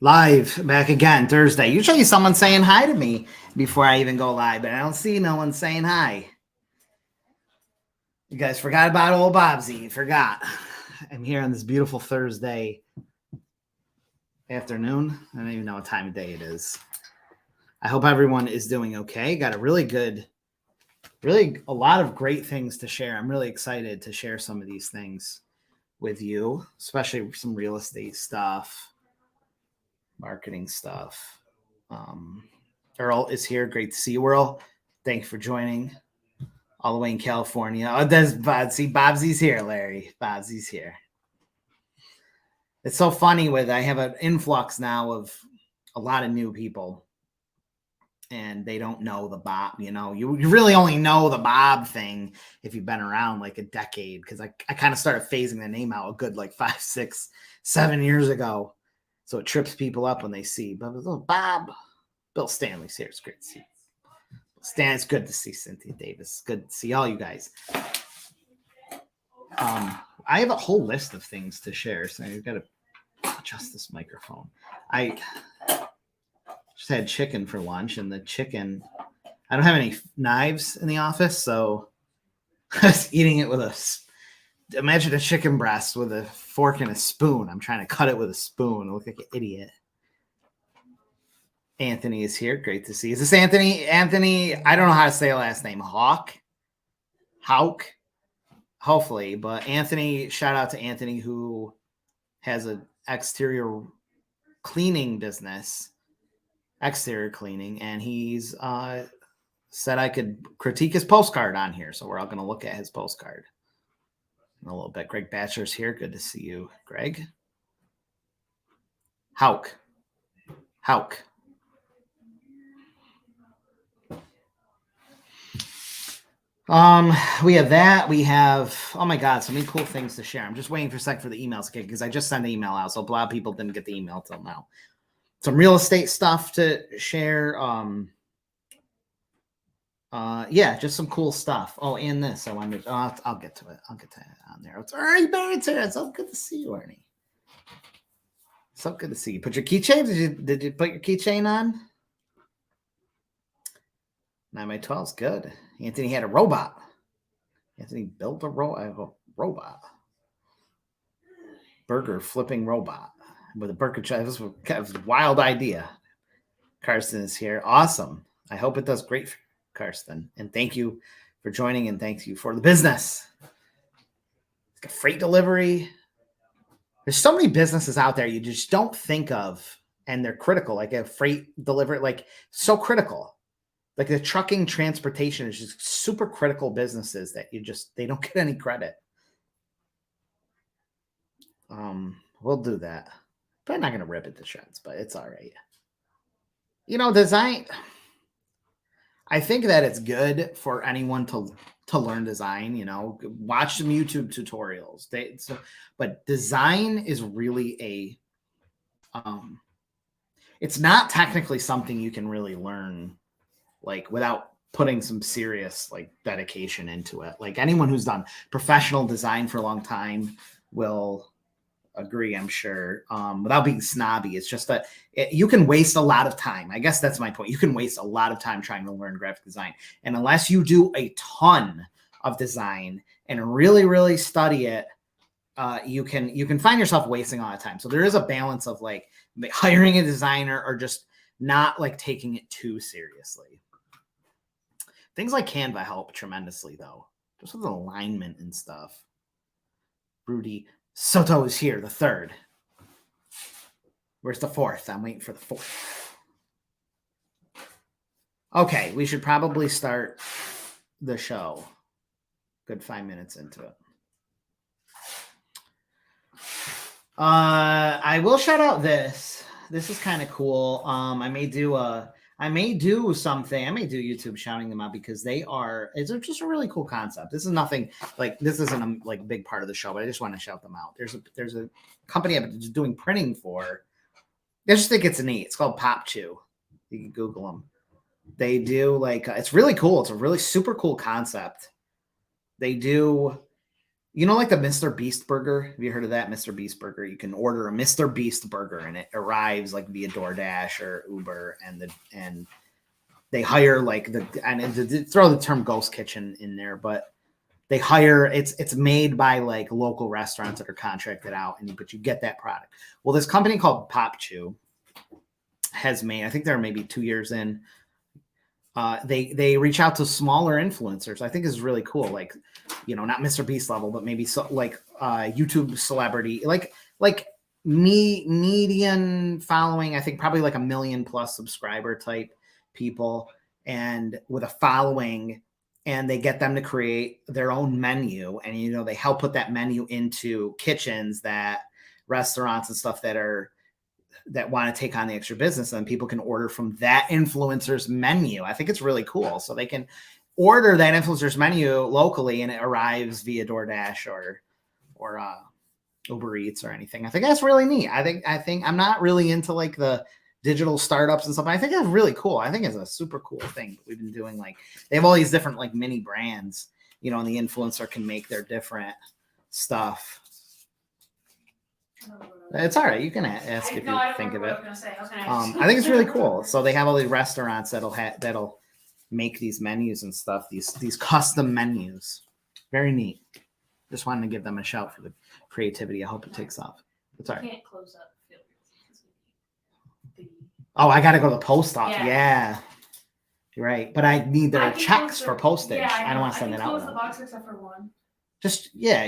Live back again Thursday. Usually someone's saying hi to me before I even go live, but I don't see no one saying hi. You guys forgot about old Bobsy. You forgot. I'm here on this beautiful Thursday afternoon. I don't even know what time of day it is. I hope everyone is doing okay. Got a really a lot of great things to share. I'm really excited to share some of these things with you, especially some real estate stuff. Marketing stuff. Earl is here. Great to see you, Earl. Thanks for joining all the way in California. Oh, there's Bobsy's here, Larry. Bobsy's here. It's so funny I have an influx now of a lot of new people, and they don't know the Bob. You really only know the Bob thing if you've been around like a decade, because I kind of started phasing the name out a good like 5, 6, 7 years ago. So it trips people up when they see Bob. Bill Stanley's here. It's great to see you. Stan, it's good to see Cynthia Davis. Good to see all you guys. I have a whole list of things to share, so I've got to adjust this microphone. I just had chicken for lunch, and the chicken, I don't have any knives in the office, so I was eating it imagine a chicken breast with a fork and a spoon. I'm trying to cut it with a spoon. I look like an idiot. Anthony is here. Great to see you. Is this Anthony? Anthony, I don't know how to say the last name. Hauk? Hopefully. But Anthony, shout out to Anthony, who has an exterior cleaning business, exterior cleaning, and he's said I could critique his postcard on here. So we're all going to look at his postcard in a little bit. Greg Batcher's here. Good to see you, Greg. Hauk. We have that. We have, oh my God, so many cool things to share. I'm just waiting for a sec for the emails, okay, because I just sent the email out, so a lot of people didn't get the email till now. Some real estate stuff to share. Yeah, just some cool stuff. Oh, and this, I'll get to it. I'll get to it on there. It's Ernie Barrett's here. It's so good to see you, Ernie. So good to see you. Put your keychain. Did you put your keychain on? 9x12 is good. Anthony had a robot. Anthony built a robot. Burger flipping robot with a burger. This was kind of a wild idea. Karsten is here. Awesome. I hope it does great for Karsten. And thank you for joining, and thank you for the business. It's got freight delivery. There's so many businesses out there you just don't think of, and they're critical. Like a freight delivery, like so critical. Like the trucking transportation is just super critical businesses that they don't get any credit. We'll do that. Probably not going to rip it to shreds, but it's all right. Design. I think that it's good for anyone to learn design, watch some YouTube tutorials. But design is really it's not technically something you can really learn like without putting some serious like dedication into it. Like anyone who's done professional design for a long time will agree, I'm sure. Without being snobby, it's just that you can waste a lot of time. I guess that's my point. You can waste a lot of time trying to learn graphic design. And unless you do a ton of design and really, really study it, you can find yourself wasting a lot of time. So there is a balance of like hiring a designer or just not like taking it too seriously. Things like Canva help tremendously, though, just with alignment and stuff. Rudy Soto is here, the third. Where's the fourth? I'm waiting for the fourth. Okay, we should probably start the show. Good 5 minutes into it. I will shout out this. This is kind of cool. I may do something. I may do YouTube shouting them out because it's just a really cool concept. This is nothing like, this isn't a like big part of the show, but I just want to shout them out. There's a company I'm just doing printing for. I just think it's neat. It's called Pop Chew. You can Google them. They do it's really cool. It's a really super cool concept. They do You know, like the Mr. Beast burger? Have you heard of that? Mr. Beast burger. You can order a Mr. Beast burger and it arrives like via DoorDash or Uber, and they hire like throw the term ghost kitchen in there, but they hire it's made by like local restaurants that are contracted out, but you get that product. Well, this company called Pop Chew has made, I think they're maybe 2 years in. They reach out to smaller influencers. I think is really cool. Like, you know, not Mr. Beast level, but maybe like YouTube celebrity, like median following. I think probably like 1 million plus subscriber type people, and with a following, and they get them to create their own menu, and you know they help put that menu into kitchens, that restaurants and stuff that want to take on the extra business, and people can order from that influencer's menu. I think it's really cool. So they can order that influencer's menu locally and it arrives via DoorDash or Uber Eats or anything. I think that's really neat. I think I'm not really into like the digital startups and stuff. I think that's really cool. I think it's a super cool thing that we've been doing. Like they have all these different like mini brands, you know, and the influencer can make their different stuff. It's all right. You can ask if you think of it. I think it's really cool. So they have all these restaurants that'll make these menus and stuff. These custom menus. Very neat. Just wanted to give them a shout for the creativity. I hope it takes off. It's all right. Can't close up. Oh, I got to go to the post office. Yeah. You're right. But I need their checks for postage. Yeah, I don't want to send it out. Close the box except for one.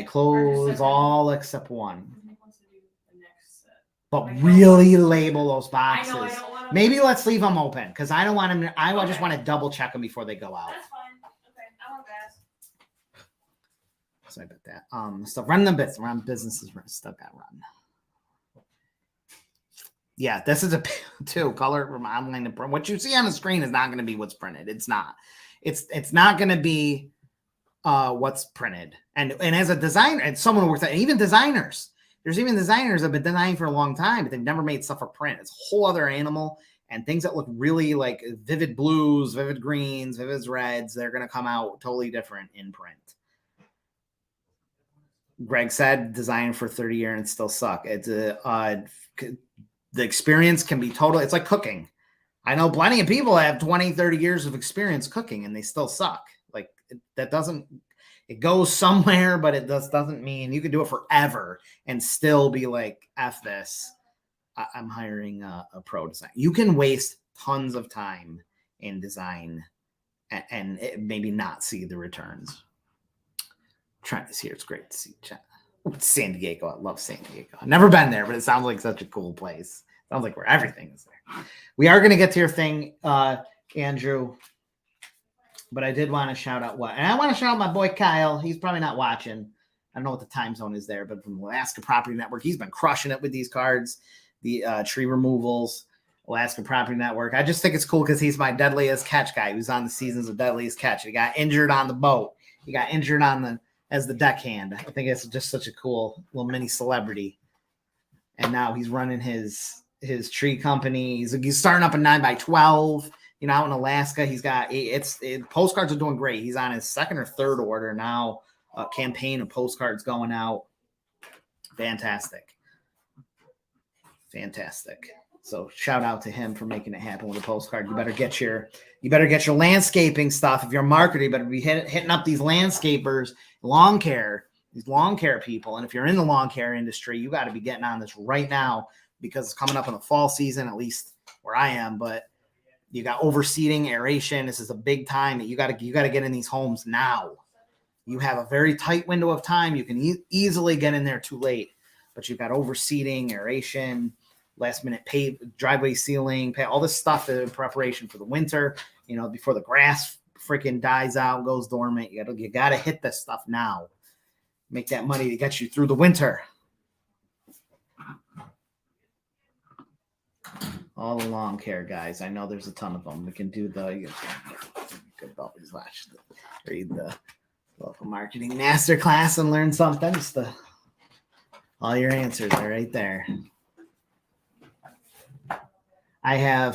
Close all except one. But really label those boxes. I know, maybe let's leave them open because I don't want them. I just want to double check them before they go out. That's fine. Okay, I want that. Sorry about that. Stuff run the bits around businesses. Stuff that run. Yeah, this is a too color from online to print. What you see on the screen is not going to be what's printed. It's not. It's not going to be what's printed. And as a designer, and someone who works at even designers. There's even designers that have been designing for a long time, but they've never made stuff for print. It's a whole other animal, and things that look really like vivid blues, vivid greens, vivid reds, they're going to come out totally different in print. Greg said design for 30 years and still suck. It's the experience can be total. It's like cooking. I know plenty of people that have 20, 30 years of experience cooking and they still suck. Like that doesn't, it goes somewhere, but it doesn't mean you can do it forever and still be like, F this. I'm hiring a pro design. You can waste tons of time in design and maybe not see the returns. Trying to see here. It's great to see San Diego. I love San Diego. I've never been there, but it sounds like such a cool place. Sounds like where everything is there. We are going to get to your thing, Andrew. But I did want to shout out and I want to shout out my boy Kyle. He's probably not watching. I don't know what the time zone is there, but from Alaska Property Network, he's been crushing it with these cards, the tree removals, Alaska Property Network. I just think it's cool because he's my deadliest catch guy who's on the seasons of deadliest catch. He got injured on the boat. He got injured as the deckhand. I think it's just such a cool little mini celebrity. And now he's running his tree company. He's starting up a 9x12. You know, out in Alaska, he's got postcards are doing great. He's on his second or third order now. A campaign of postcards going out. Fantastic. So shout out to him for making it happen with a postcard. You better get your landscaping stuff. If you're a marketer, you better be hitting up these landscapers, these lawn care people. And if you're in the lawn care industry, you got to be getting on this right now because it's coming up in the fall season, at least where I am. But you got overseeding, aeration. This is a big time that you got to get in these homes now. You have a very tight window of time. You can easily get in there too late, but you've got overseeding, aeration, last minute driveway sealing, all this stuff in preparation for the winter. You know, before the grass freaking dies out, goes dormant. You got to hit this stuff now. Make that money to get you through the winter. All the lawn care guys. I know there's a ton of them. We can do you could always read the local marketing masterclass and learn something. All your answers are right there. I'm going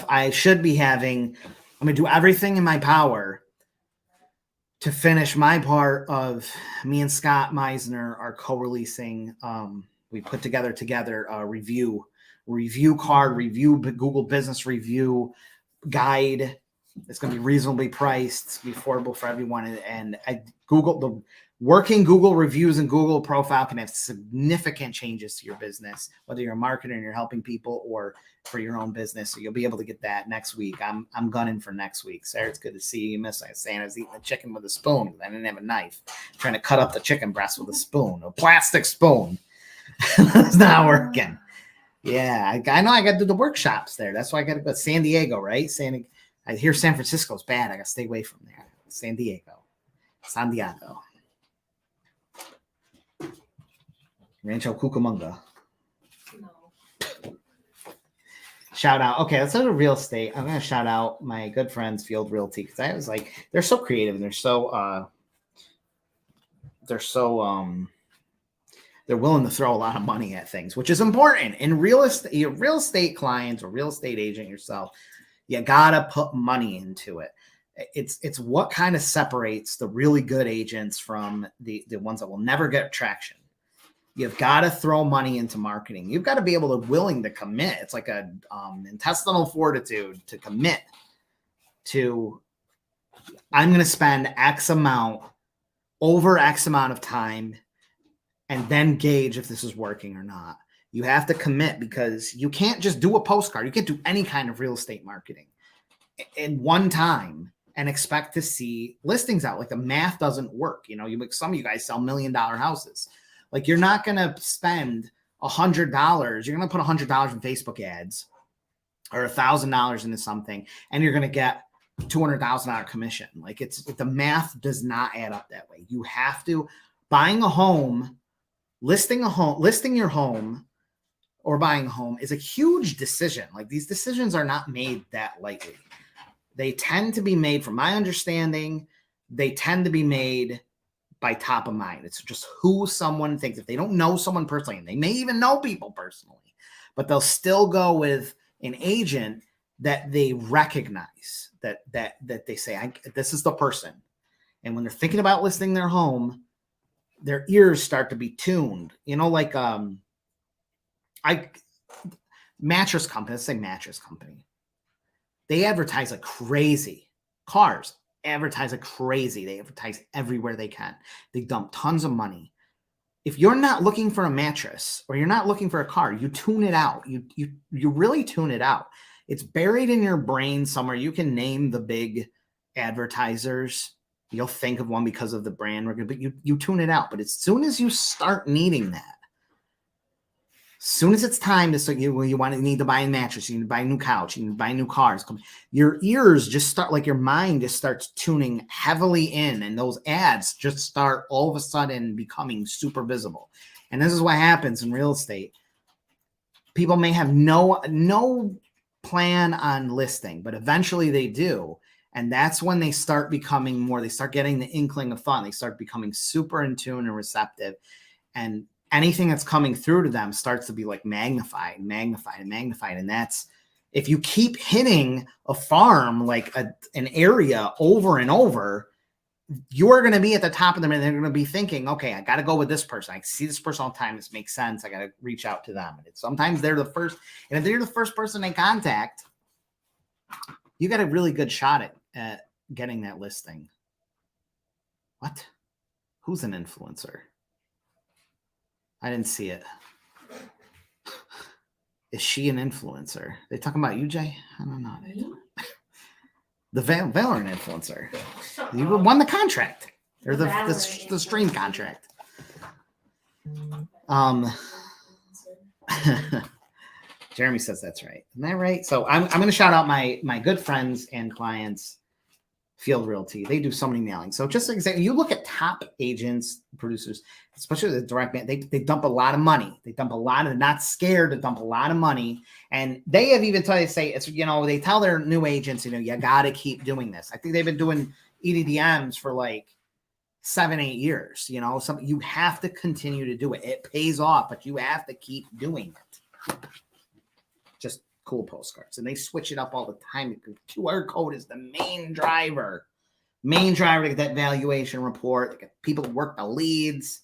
to do everything in my power to finish my part of me and Scott Meisner are co-releasing. We put together a review card, review Google Business Review guide. It's going to be reasonably priced, be affordable for everyone. And the working Google reviews and Google profile can have significant changes to your business, whether you're a marketer and you're helping people or for your own business. So you'll be able to get that next week. I'm gunning for next week. Sarah, it's good to see you. Miss, I was saying I was eating the chicken with a spoon. I didn't have a knife. I'm trying to cut up the chicken breast with a spoon, a plastic spoon. It's not working. Yeah, I know I got to do the workshops there. That's why I got to go to San Diego, right? I hear San Francisco's bad. I got to stay away from there. San Diego. Rancho Cucamonga. No. Shout out. Okay, let's go to real estate. I'm going to shout out my good friends, Field Realty, because I was like, they're so creative and they're willing to throw a lot of money at things, which is important. In real estate clients or real estate agent yourself, you gotta put money into it. It's what kind of separates the really good agents from the ones that will never get traction. You've got to throw money into marketing. You've got to be able to willing to commit. It's like a intestinal fortitude to commit to, I'm going to spend X amount over X amount of time and then gauge if this is working or not. You have to commit because you can't just do a postcard. You can't do any kind of real estate marketing in one time and expect to see listings out. Like the math doesn't work. You know, some of you guys sell $1 million houses. Like you're not going to spend $100. You're going to put $100 in Facebook ads or $1,000 into something, and you're going to get $200,000 commission. Like the math does not add up that way. You have to buying a home, listing your home or buying a home is a huge decision. Like these decisions are not made that lightly. They tend to be made, from my understanding, they tend to be made by top of mind. It's just who someone thinks. If they don't know someone personally, and they may even know people personally, but they'll still go with an agent that they recognize, that they say, this is the person. And when they're thinking about listing their home, their ears start to be tuned. You know, like mattress company, let's say mattress company. They advertise like crazy. Cars advertise like crazy. They advertise everywhere they can. They dump tons of money. If you're not looking for a mattress or you're not looking for a car, you tune it out. You really tune it out. It's buried in your brain somewhere. You can name the big advertisers. You'll think of one because of the brand, but you tune it out. But as soon as you start needing that, as soon as it's time to you need to buy a mattress, you need to buy a new couch, you need to buy new cars, your ears just start, like your mind just starts tuning heavily in, and those ads just start all of a sudden becoming super visible. And this is what happens in real estate. People may have no plan on listing, but eventually they do. And that's when they start becoming they start getting the inkling of thought. They start becoming super in tune and receptive. And anything that's coming through to them starts to be like magnified. And that's, if you keep hitting a farm, like an area over and over, you're going to be at the top of them, and they're going to be thinking, okay, I got to go with this person. I see this person all the time. This makes sense. I got to reach out to them. And sometimes they're the first. And if they're the first person they contact, you got a really good shot at getting that listing. What? Who's an influencer? I didn't see it. Is she an influencer? They talking about you, Jay? I don't know. The Valorant influencer. You won the contract. Or the stream contract. Jeremy says that's right. Isn't that right? So I'm going to shout out my good friends and clients, Field Realty. They do so many mailings. So just exactly, you look at top agents, producers, especially the direct man, they dump a lot of money. They're not scared to dump a lot of money. And they have even they say, it's, they tell their new agents, you got to keep doing this. I think they've been doing EDDMs for like 7-8 years. You have to continue to do it. It pays off, but you have to keep doing it. Just cool postcards, and they switch it up all the time. The QR code is the main driver main driver to get that valuation report. They get people to work the leads,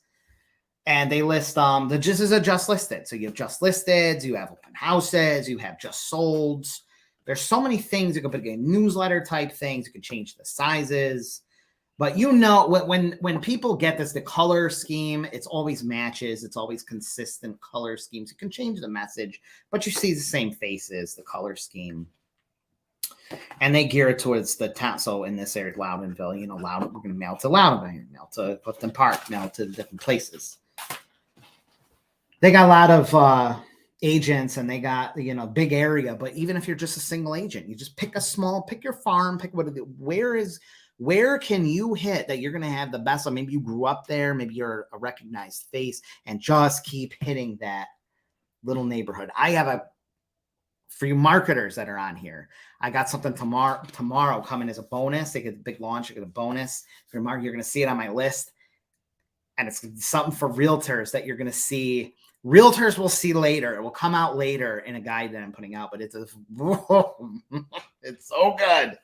and they list the just is a just listed. So you have just listed, you have open houses, you have just solds. There's so many things. You can put in newsletter type things. You can change the sizes. But you know, when people get this, the color scheme, it's always matches. It's always consistent color schemes. You can change the message, but you see the same faces, the color scheme. And they gear it towards the town. So in this area, Loudonville, you know, we're going to mail to Loudonville, mail to Clifton Park, mail to different places. They got a lot of agents, and they got, you know, big area. But even if you're just a single agent, you just pick your farm, pick where can you hit that you're going to have the best? Maybe you grew up there, maybe you're a recognized face, and just keep hitting that little neighborhood. For you marketers that are on here, I got something tomorrow coming as a bonus. They get a big launch, you get a bonus. If you're a marketer, you're going to see it on my list. And it's something for realtors that you're going to see. Realtors will see later. It will come out later in a guide that I'm putting out, but it's so good.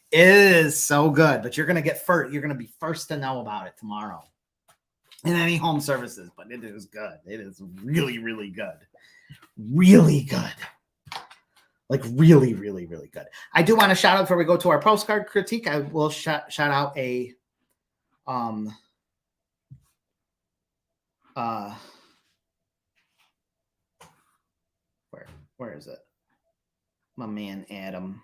It is so good, but you're going to get first. You're going to be first to know about it tomorrow in any home services, but it is good. It is really, really good. Really good. Like really, really, really good. I do want to shout out before we go to our postcard critique. I will shout out a, where is it? My man, Adam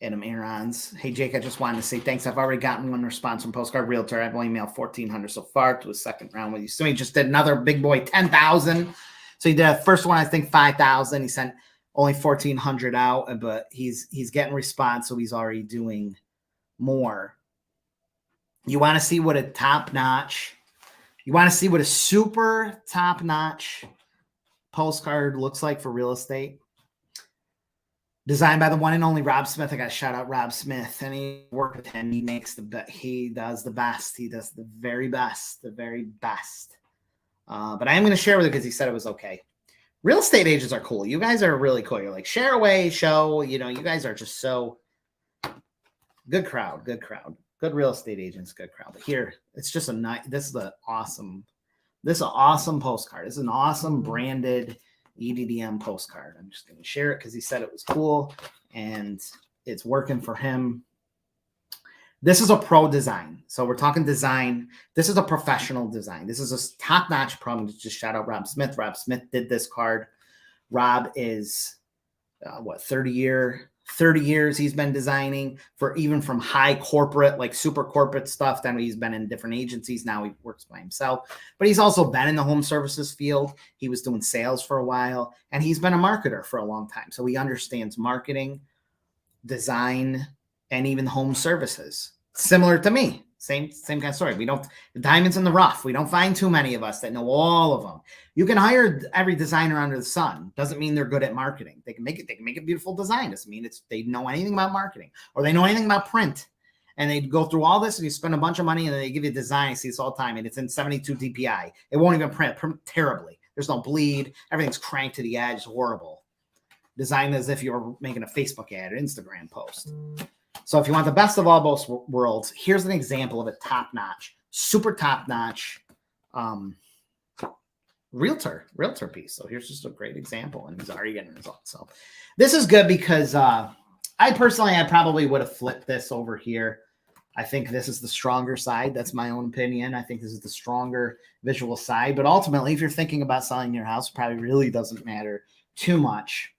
Aarons. Hey, Jake, I just wanted to say thanks. I've already gotten one response from Postcard Realtor. I've only mailed 1,400 so far to a second round with you. So he just did another big boy, 10,000. So he did a first one, I think 5,000. He sent only 1,400 out, but he's getting response. So he's already doing more. You want to see what a super top-notch postcard looks like for real estate? Designed by the one and only Rob Smith. I got to shout out Rob Smith. And he worked with him. He does the best. He does the very best. But I am going to share with you because he said it was okay. Real estate agents are cool. You guys are really cool. You're like, share away, show. You know, you guys are just so good crowd. Good real estate agents, good crowd. But here, it's just this is an awesome postcard. This is an awesome branded EDDM postcard. I'm just going to share it because he said it was cool and it's working for him. This is a pro design. So we're talking design. This is a professional design. This is a top-notch pro. I'm just shout out Rob Smith. Rob Smith did this card. Rob is 30 years he's been designing for even from high corporate, like super corporate stuff. Then he's been in different agencies. Now he works by himself, but he's also been in the home services field. He was doing sales for a while, and he's been a marketer for a long time. So he understands marketing, design, and even home services. Similar to me. Same kind of story. The diamonds in the rough. We don't find too many of us that know all of them. You can hire every designer under the sun. Doesn't mean they're good at marketing. They can make a beautiful design. Doesn't mean they know anything about marketing or they know anything about print. And they go through all this and you spend a bunch of money and then they give you a design. I see this all the time and it's in 72 DPI. It won't even print terribly. There's no bleed. Everything's cranked to the edge. It's horrible. Designed as if you were making a Facebook ad or Instagram post. So if you want the best of all both worlds, here's an example of a top-notch, super top-notch realtor piece. So here's just a great example, and he's already getting results. So this is good because I probably would have flipped this over here. I think this is the stronger side. That's my own opinion. I think this is the stronger visual side. But ultimately, if you're thinking about selling your house, it probably really doesn't matter too much.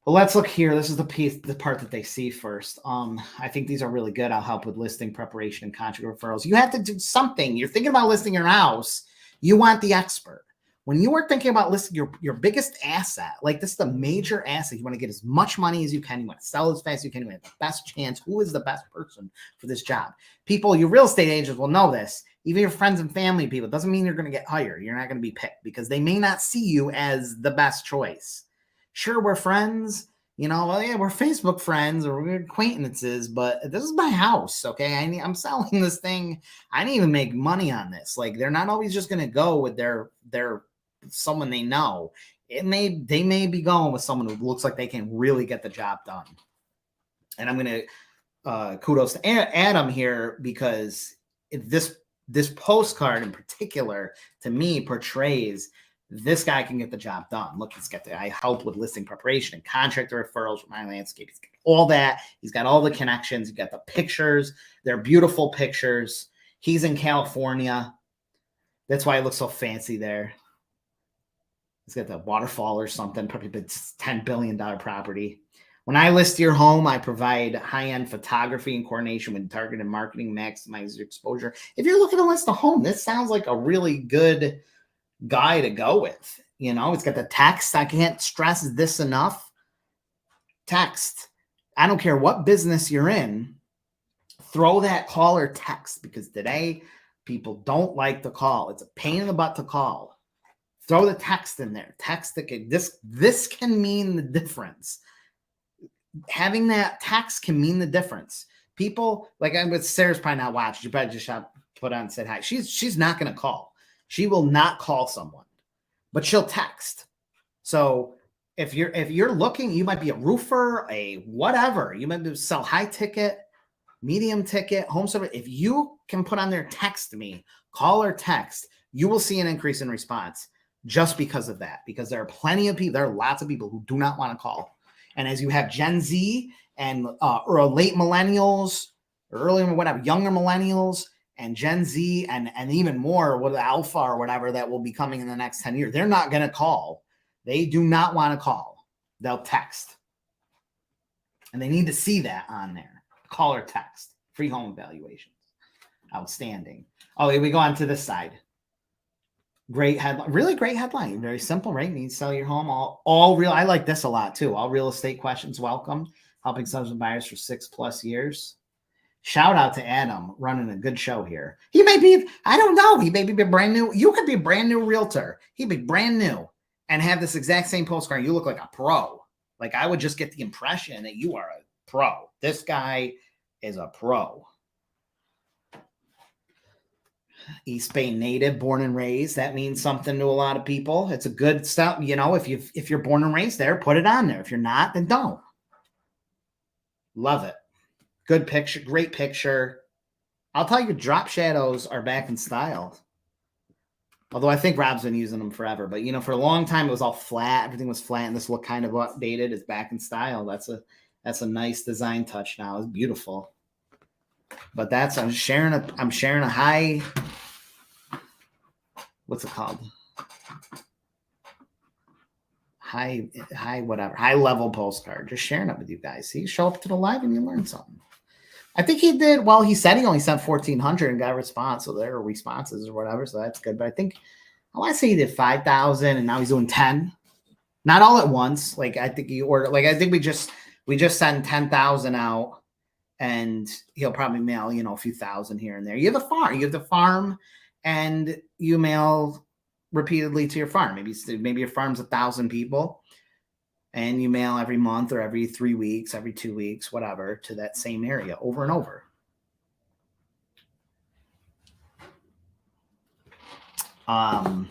But let's look here. This is the part that they see first. I think these are really good. I'll help with listing preparation and contract referrals. You have to do something. You're thinking about listing your house. You want the expert. When you are thinking about listing your biggest asset, like this is the major asset, you want to get as much money as you can. You want to sell as fast as you can. You want the best chance. Who is the best person for this job? People, your real estate agents will know this. Even your friends and family people, it doesn't mean you're going to get hired. You're not going to be picked because they may not see you as the best choice. Sure, we're friends, we're Facebook friends or we're acquaintances, but this is my house, okay? I'm selling this thing. I didn't even make money on this. Like, they're not always just going to go with their someone they know. They may be going with someone who looks like they can really get the job done. And I'm going to kudos to Adam here, because this postcard in particular, to me, portrays this guy can get the job done. Look, I help with listing preparation and contractor referrals for my landscape. He's got all that. He's got all the connections. He's got the pictures. They're beautiful pictures. He's in California. That's why it looks so fancy there. He's got the waterfall or something, probably it's $10 billion property. When I list your home, I provide high-end photography and coordination with targeted marketing, maximize your exposure. If you're looking to list a home, this sounds like a really good guy to go with. You know, it's got the text. I can't stress this enough. Text. I don't care what business you're in. Throw that call or text, because today people don't like to call. It's a pain in the butt to call. Throw the text in there. Text that this can mean the difference. Having that text can mean the difference. People, like I'm with Sarah's probably not watching. She probably just put on and said hi. She's not going to call. She will not call someone, but she'll text. So if you're looking, you might be a roofer, a whatever. You might sell high ticket, medium ticket, home service. If you can put on there, text me, call or text, you will see an increase in response just because of that. Because there are plenty of people, there are lots of people who do not want to call. And as you have Gen Z and or late millennials, or early whatever, younger millennials and Gen Z and even more with alpha or whatever that will be coming in the next 10 years, they're not going to call. They do not want to call. They'll text. And they need to see that on there. Call or text. Free home evaluations. Outstanding. Oh, here we go on to this side. Great headline, really great headline. Very simple, right? Need to sell your home. All real. I like this a lot too. All real estate questions welcome. Helping sellers and buyers for 6+ years. Shout out to Adam running a good show here. He may be, I don't know. He may be brand new. You could be a brand new realtor. He'd be brand new and have this exact same postcard. You look like a pro. Like I would just get the impression that you are a pro. This guy is a pro. East Bay native, born and raised. That means something to a lot of people. It's a good stuff. You know, if you're born and raised there, put it on there. If you're not, then don't. Love it. Good picture. Great picture. I'll tell you, drop shadows are back in style. Although I think Rob's been using them forever. But, you know, for a long time, it was all flat. Everything was flat. And this look kind of updated. It's back in style. That's a nice design touch now. It's beautiful. But I'm sharing a high, what's it called? High level postcard. Just sharing it with you guys. See, show up to the live and you learn something. I think he did. Well, he said he only sent 1,400 and got a response. So there are responses or whatever. So that's good. But I want to say he did 5,000 and now he's doing 10. Not all at once. Like I think he ordered. Like I think we just send 10,000 out. And he'll probably mail, you know, a few thousand here and there. You have the farm and you mail repeatedly to your farm. Maybe your farm's 1,000 people and you mail every month or every 3 weeks, every 2 weeks, whatever, to that same area over and over. I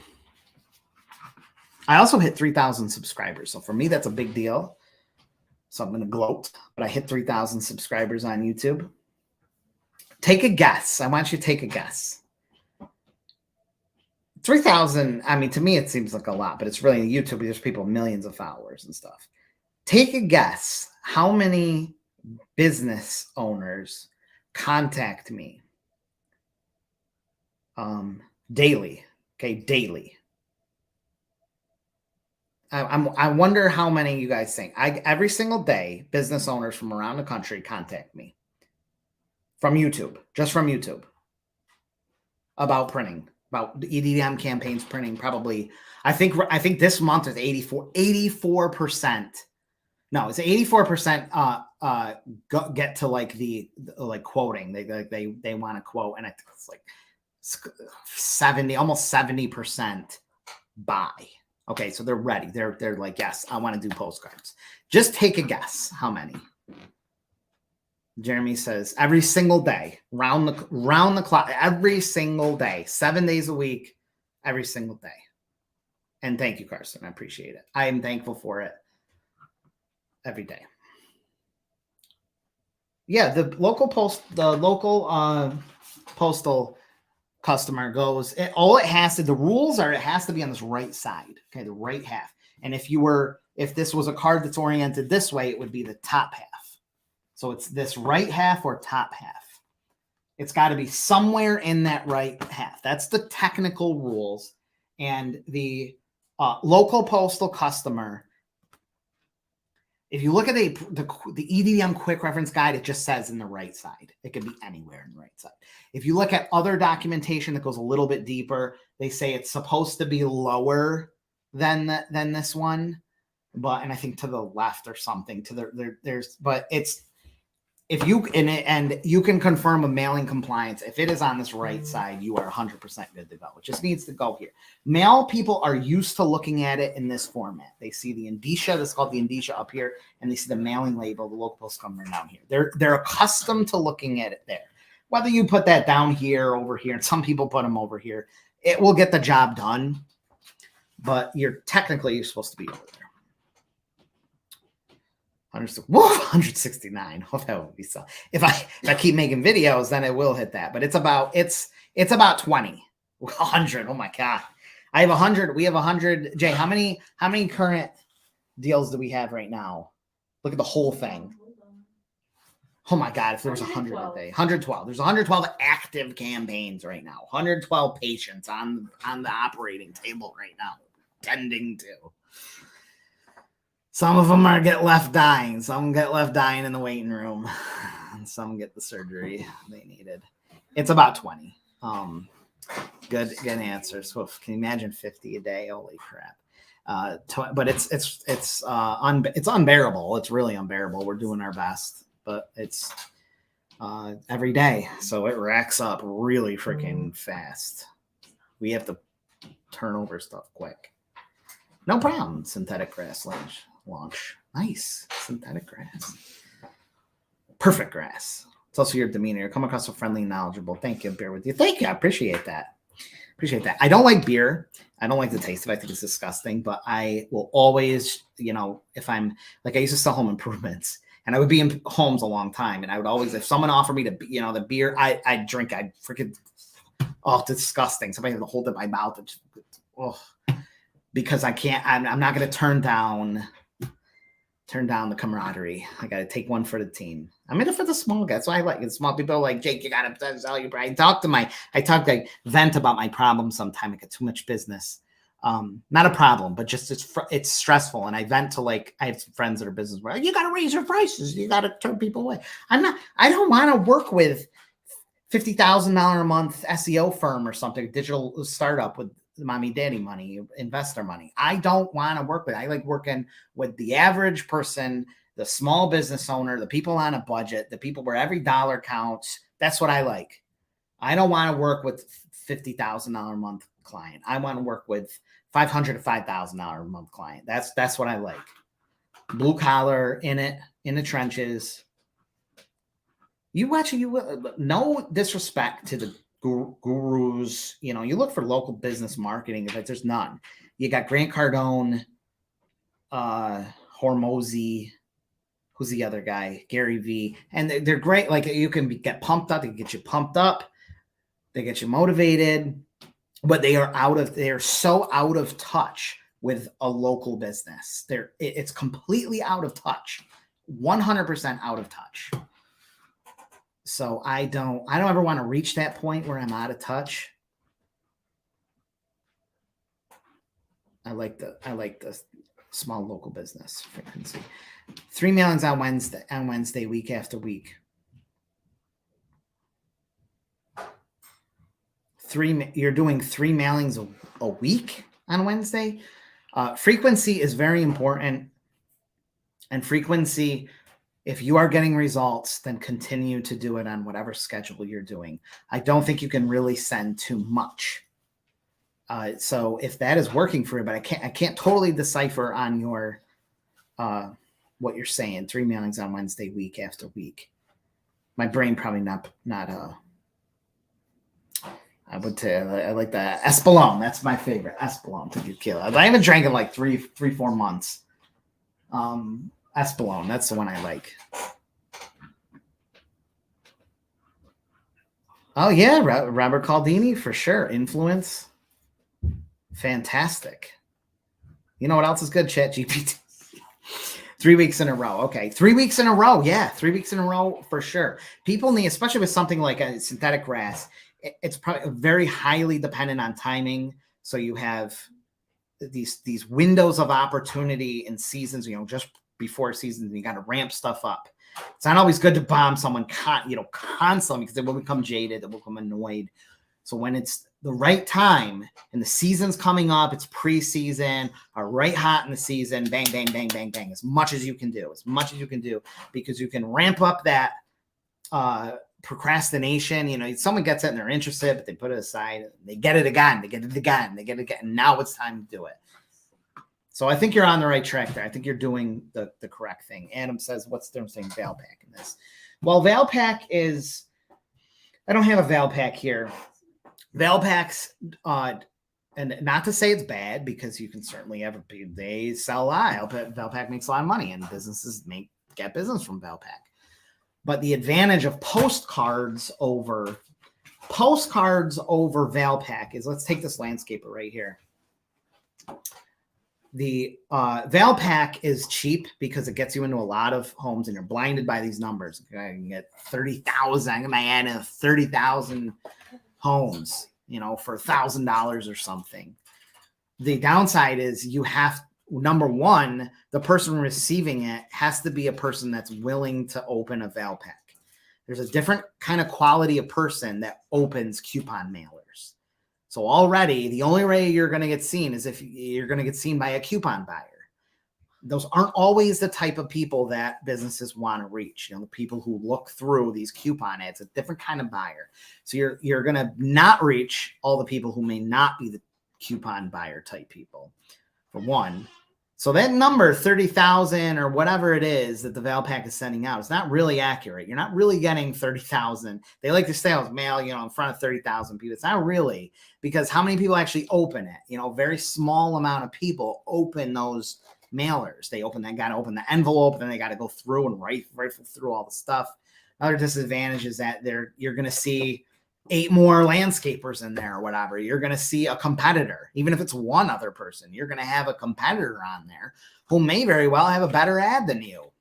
also hit 3,000 subscribers. So for me, that's a big deal. So I'm going to gloat, but I hit 3,000 subscribers on YouTube. Take a guess. I want you to take a guess. 3,000, I mean, to me, it seems like a lot, but it's really YouTube. There's people, millions of followers and stuff. Take a guess. How many business owners contact me daily? Okay, daily. I wonder how many you guys think. Every single day, business owners from around the country contact me from YouTube, just from YouTube, about printing, about EDM campaigns, printing. Probably, I think this month is 84%. No, it's 84%. Get to like the quoting. They want to quote, and I think it's like 70, almost 70% buy. Okay, so they're ready. They're like, yes, I want to do postcards. Just take a guess. How many? Jeremy says every single day, round the clock, every single day, 7 days a week, every single day. And thank you, Carson. I appreciate it. I am thankful for it every day. Yeah, the local postal customer goes, it has to, the rules are, it has to be on this right side. Okay. The right half. And if this was a card that's oriented this way, it would be the top half. So it's this right half or top half. It's got to be somewhere in that right half. That's the technical rules. And the local postal customer, if you look at the EDM quick reference guide, it just says in the right side. It could be anywhere in the right side. If you look at other documentation that goes a little bit deeper, they say it's supposed to be lower than this one, and I think to the left or something. But it's, if you and you can confirm a mailing compliance, if it is on this right side, you are 100% good to go. It just needs to go here. Mail people are used to looking at it in this format. They see the indicia, that's called the indicia up here, and they see the mailing label, the local post customer down here. They're accustomed to looking at it there. Whether you put that down here, over here, and some people put them over here, it will get the job done. But you're supposed to be over there. 169. Oh, that would be so. If I keep making videos, then it will hit that. But it's about 20. 100. Oh my God. I have 100. We have 100. Jay, how many current deals do we have right now? Look at the whole thing. Oh my God. If there was 100 a day, 112. There's 112 active campaigns right now. 112 patients on the operating table right now, tending to. Some of them get left dying. Some get left dying in the waiting room. And some get the surgery they needed. It's about 20. Good answer. So can you imagine 50 a day? Holy crap. But it's unbearable. It's really unbearable. We're doing our best, but it's every day. So it racks up really freaking fast. We have to turn over stuff quick. No problem. Synthetic grass launch. Nice. Synthetic grass. Perfect grass. It's also your demeanor. You come across so friendly and knowledgeable. Thank you. Beer with you. Thank you. I appreciate that. I don't like beer. I don't like the taste of it. I think it's disgusting, but I will always, if I'm like, I used to sell home improvements and I would be in homes a long time. And I would always, if someone offered me the beer, I'd drink, I'd freaking, it's disgusting. Somebody had to hold it in my mouth. Because I'm not going to turn down the camaraderie. I got to take one for the team. I'm in it for the small guys. So I like it. Small people like, Jake, you got to sell your brand. I vent about my problems sometimes. I get too much business. Not a problem, but just it's stressful. And I vent to I have some friends that are business where you got to raise your prices. You got to turn people away. I don't want to work with $50,000 a month SEO firm or something, digital startup with mommy, daddy money, investor money. I don't want to work with. I like working with the average person, the small business owner, the people on a budget, the people where every dollar counts. That's what I like. I don't want to work with $50,000 a month client. I want to work with $500 to $5,000 a month client. That's what I like. Blue collar, in the trenches. No disrespect to the gurus, you look for local business marketing. If there's none, you got Grant Cardone, Hormozy, who's the other guy, Gary V, and they're great. Like you can get pumped up, they can get you pumped up, they get you motivated, but they are so out of touch with a local business. It's completely out of touch, 100% out of touch. So I don't ever want to reach that point where I'm out of touch. I like the small local business frequency. 3 mailings on Wednesday, week after week. You're doing 3 mailings a week on Wednesday. Frequency is very important, and frequency. If you are getting results, then continue to do it on whatever schedule you're doing. I don't think you can really send too much. So if that is working for you, but I can't totally decipher on your what you're saying. 3 mailings on Wednesday, week after week. My brain probably not. I would say I like the Espolón. That's my favorite Espolón to get killed. I haven't drank in like 3-4 months. Espolón, that's the one I like. Oh yeah, Robert Cialdini for sure. Influence, fantastic. You know what else is good? ChatGPT. 3 weeks in a row. Okay, 3 weeks in a row. Yeah, 3 weeks in a row for sure. People need, especially with something like a synthetic grass, it's probably very highly dependent on timing. So you have these windows of opportunity in seasons, just before seasons, you got to ramp stuff up. It's not always good to bomb someone constantly, because they will become jaded, they will become annoyed. So when it's the right time and the season's coming up, it's preseason, are right hot in the season, bang, bang, bang, bang, bang, as much as you can do, because you can ramp up that procrastination. Someone gets it and they're interested, but they put it aside, they get it again, and now it's time to do it. So I think you're on the right track there. I think you're doing the correct thing. Adam says, what's the difference between Valpak in this? Well, Valpak is, I don't have a Valpak here. Valpak's, and not to say it's bad, because you can certainly they sell a lot. Valpak makes a lot of money, and businesses get business from Valpak. But the advantage of postcards over Valpak is, let's take this landscaper right here. The Valpak is cheap because it gets you into a lot of homes, and you're blinded by these numbers. You can get 30,000. I'm gonna add in 30,000 homes, for $1,000 or something. The downside is you have, number one, the person receiving it has to be a person that's willing to open a Valpak. There's a different kind of quality of person that opens coupon mailers. So already, the only way you're going to get seen is if you're going to get seen by a coupon buyer. Those aren't always the type of people that businesses want to reach. The people who look through these coupon ads, a different kind of buyer. So you're going to not reach all the people who may not be the coupon buyer type people, for one. So that number, 30,000 or whatever it is that the Valpak is sending out, is not really accurate. You're not really getting 30,000. They like to say it's mail, in front of 30,000 people. It's not really, because how many people actually open it? Very small amount of people open those mailers. They got to open the envelope, then they got to go through and rifle through all the stuff. Another disadvantage is that you're going to see 8 more landscapers in there or whatever. You're going to see a competitor. Even if it's one other person, you're going to have a competitor on there who may very well have a better ad than you,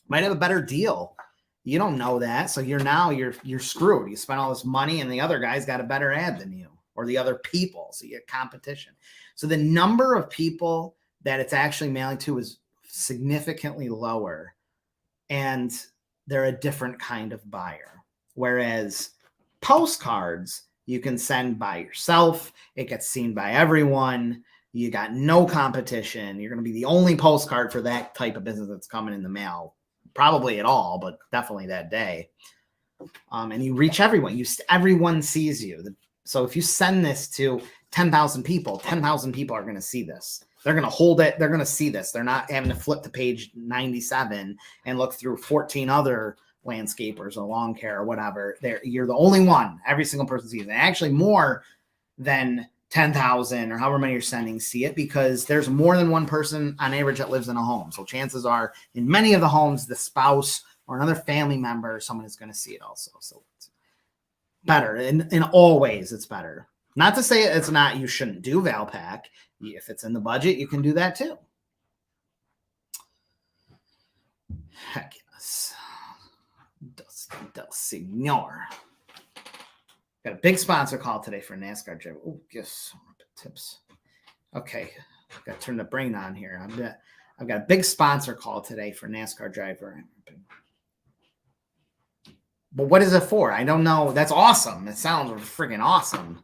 might have a better deal. You don't know that. So you're screwed. You spent all this money and the other guy's got a better ad than you, or the other people. So you get competition. So the number of people that it's actually mailing to is significantly lower, and they're a different kind of buyer. Whereas postcards, you can send by yourself. It gets seen by everyone. You got no competition. You're going to be the only postcard for that type of business that's coming in the mail, probably at all, but definitely that day. And you reach everyone. Everyone sees you. So if you send this to 10,000 people, 10,000 people are going to see this. They're going to hold it. They're going to see this. They're not having to flip to page 97 and look through 14 other landscapers or lawn care or whatever. You're the only one. Every single person sees it. And actually more than 10,000 or however many you're sending see it, because there's more than one person on average that lives in a home. So chances are, in many of the homes, the spouse or another family member or someone is going to see it also. So it's better. In all ways, it's better. Not to say it's not, you shouldn't do Valpak. If it's in the budget, you can do that too. Heck yes. Del Signor. Got a big sponsor call today for NASCAR driver. Oh, yes, tips. Okay, I've got to turn the brain on here. I've got a big sponsor call today for NASCAR driver. But what is it for? I don't know. That's awesome. It sounds freaking awesome.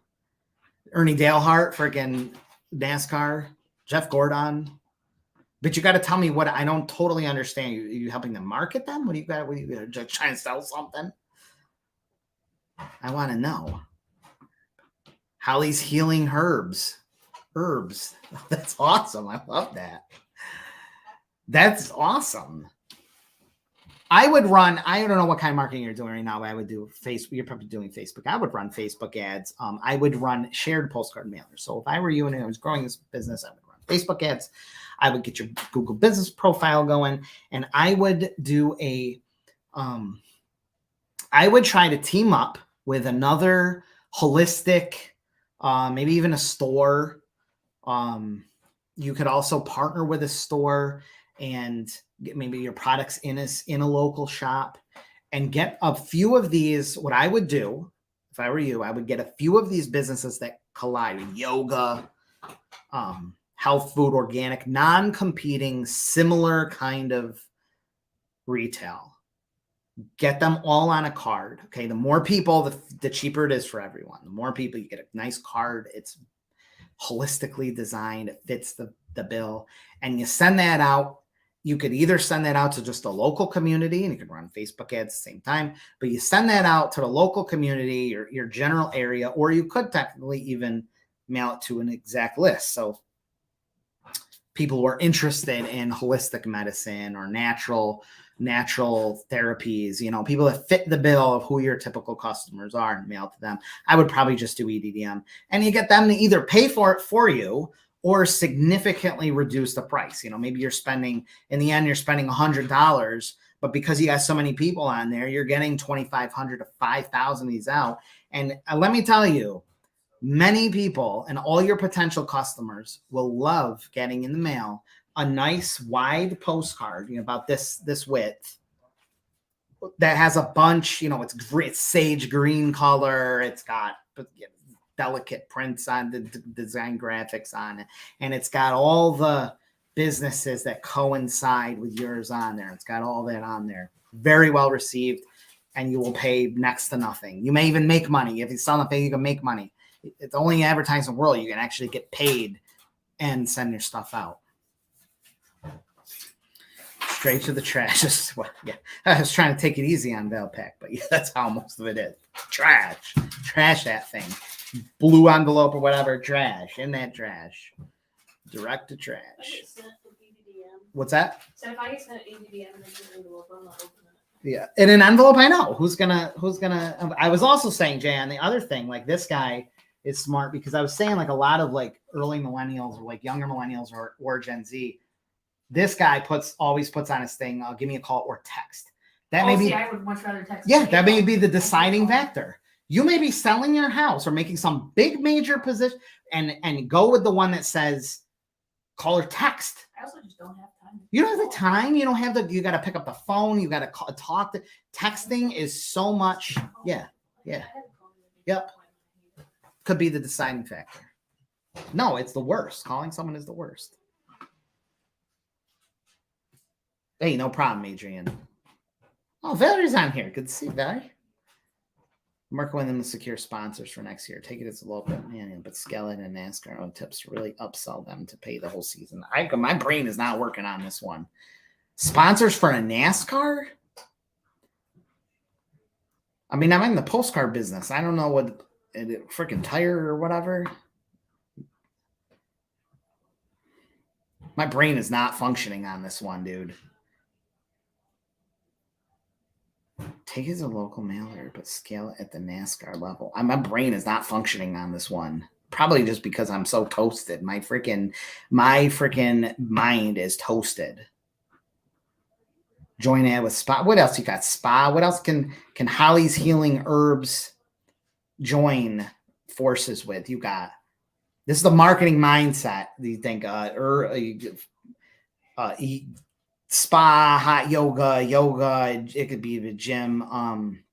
Ernie Dalehart, freaking NASCAR, Jeff Gordon. But you got to tell me what, I don't totally understand. You helping them market them? What do you got? Just trying to sell something? I want to know. Holly's Healing Herbs. That's awesome. I love that. That's awesome. I would run, I don't know what kind of marketing you're doing right now, but I would do Facebook. You're probably doing Facebook. I would run Facebook ads. I would run shared postcard mailers. So if I were you and I was growing this business, I would run Facebook ads. I would get your Google business profile going, and I would do I would try to team up with another holistic, maybe even a store. You could also partner with a store and get maybe your products in a local shop and get a few of these. What I would do if I were you, I would get a few of these businesses that collide: yoga, health food, organic, non-competing, similar kind of retail. Get them all on a card. Okay. The more people, the cheaper it is for everyone. The more people, you get a nice card. It's holistically designed. It fits the bill. And you send that out. You could either send that out to just a local community, and you can run Facebook ads at the same time, but you send that out to the local community or your general area, or you could technically even mail it to an exact list. So people who are interested in holistic medicine or natural therapies, people that fit the bill of who your typical customers are, and mail to them. I would probably just do EDDM, and you get them to either pay for it for you or significantly reduce the price. Maybe you're spending $100, but because you got so many people on there, you're getting 2,500 to 5,000 of these out. And let me tell you, many people and all your potential customers will love getting in the mail a nice wide postcard, about this width, that has a bunch, it's sage green color. It's got delicate prints on the design graphics on it. And it's got all the businesses that coincide with yours on there. It's got all that on there. Very well received. And you will pay next to nothing. You may even make money. If you sell nothing, you can make money. It's the only advertising in the world you can actually get paid and send your stuff out. Straight to the trash. Yeah, I was trying to take it easy on Valpak, but yeah, that's how most of it is. Trash that thing. Blue envelope or whatever, trash. In that trash. Direct to trash. What's that? So if I get sent EDDM and an envelope, I'm not opening it. Yeah, in an envelope, I know who's gonna. I was also saying, Jay, on the other thing, like this guy is smart, because I was saying like a lot of like early millennials or like younger millennials or Gen Z. This guy always puts on his thing, give me a call or text. That may be. I would much rather text. Yeah, that may be the deciding factor. You may be selling your house or making some big major position, and go with the one that says call or text. I also just don't have time. You don't have the time. You don't have you got to pick up the phone. You got to talk. Texting is so much. Yeah. Yep. Could be the deciding factor. No, it's the worst. Calling someone is the worst. Hey, no problem, Adrian. Oh, Valerie's on here. Good to see you, Valerie. I'm working with them to secure sponsors for next year. Take it as a local man, but Skeleton and NASCAR on tips to really upsell them to pay the whole season. My brain is not working on this one. Sponsors for a NASCAR? I mean, I'm in the postcard business. I don't know what freaking tire or whatever. My brain is not functioning on this one, dude. Take it as a local mailer, but scale it at the NASCAR level. My brain is not functioning on this one. Probably just because I'm so toasted. My freaking mind is toasted. Join ad with Spa. What else you got? Spa. What else can Holly's Healing Herbs join forces with? You got. This is the marketing mindset. Do you think spa, hot yoga, it could be the gym,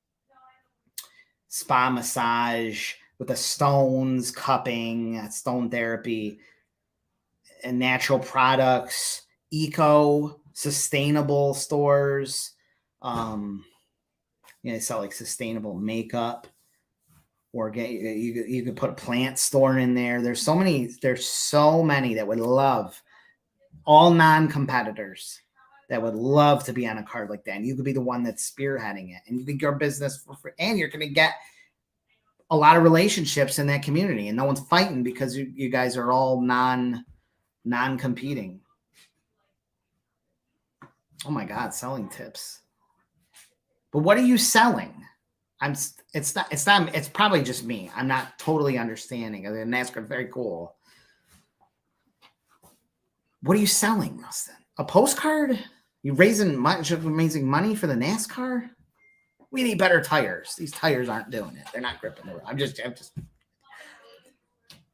spa massage with the stones, cupping, stone therapy, and natural products, sustainable stores. They sell like sustainable makeup, or you could put a plant store in there. There's so many that would love, all non-competitors that would love to be on a card like that. And you could be the one that's spearheading it, and you think your business for free, and you're going to get a lot of relationships in that community, and no one's fighting because you guys are all non-competing. Oh my God, selling tips. But what are you selling? It's probably just me. I'm not totally understanding. The NASCAR, very cool. What are you selling, Rustin? A postcard? You raising much amazing money for the NASCAR? We need better tires. These tires aren't doing it. They're not gripping the road. I'm just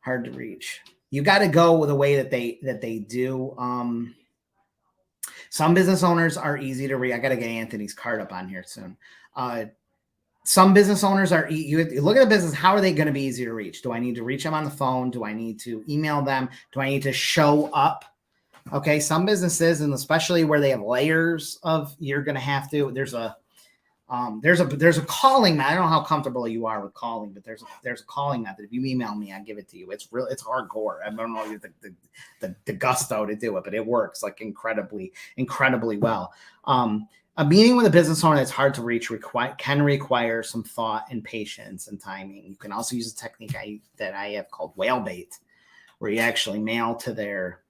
hard to reach. You got to go with the way that they do. Some business owners are easy to reach. I got to get Anthony's card up on here soon. Some business owners are, you look at the business, how are they going to be easy to reach? Do I need to reach them on the phone? Do I need to email them? Do I need to show up? Okay, some businesses, and especially where they have layers of, you're going to have to, there's a calling. I don't know how comfortable you are with calling, but there's a calling method. If you email me, I give it to you. It's hardcore. I don't know the gusto to do it, but it works like incredibly well. A meeting with a business owner that's hard to reach can require some thought and patience and timing. You can also use a technique that I have called whale bait, where you actually mail to their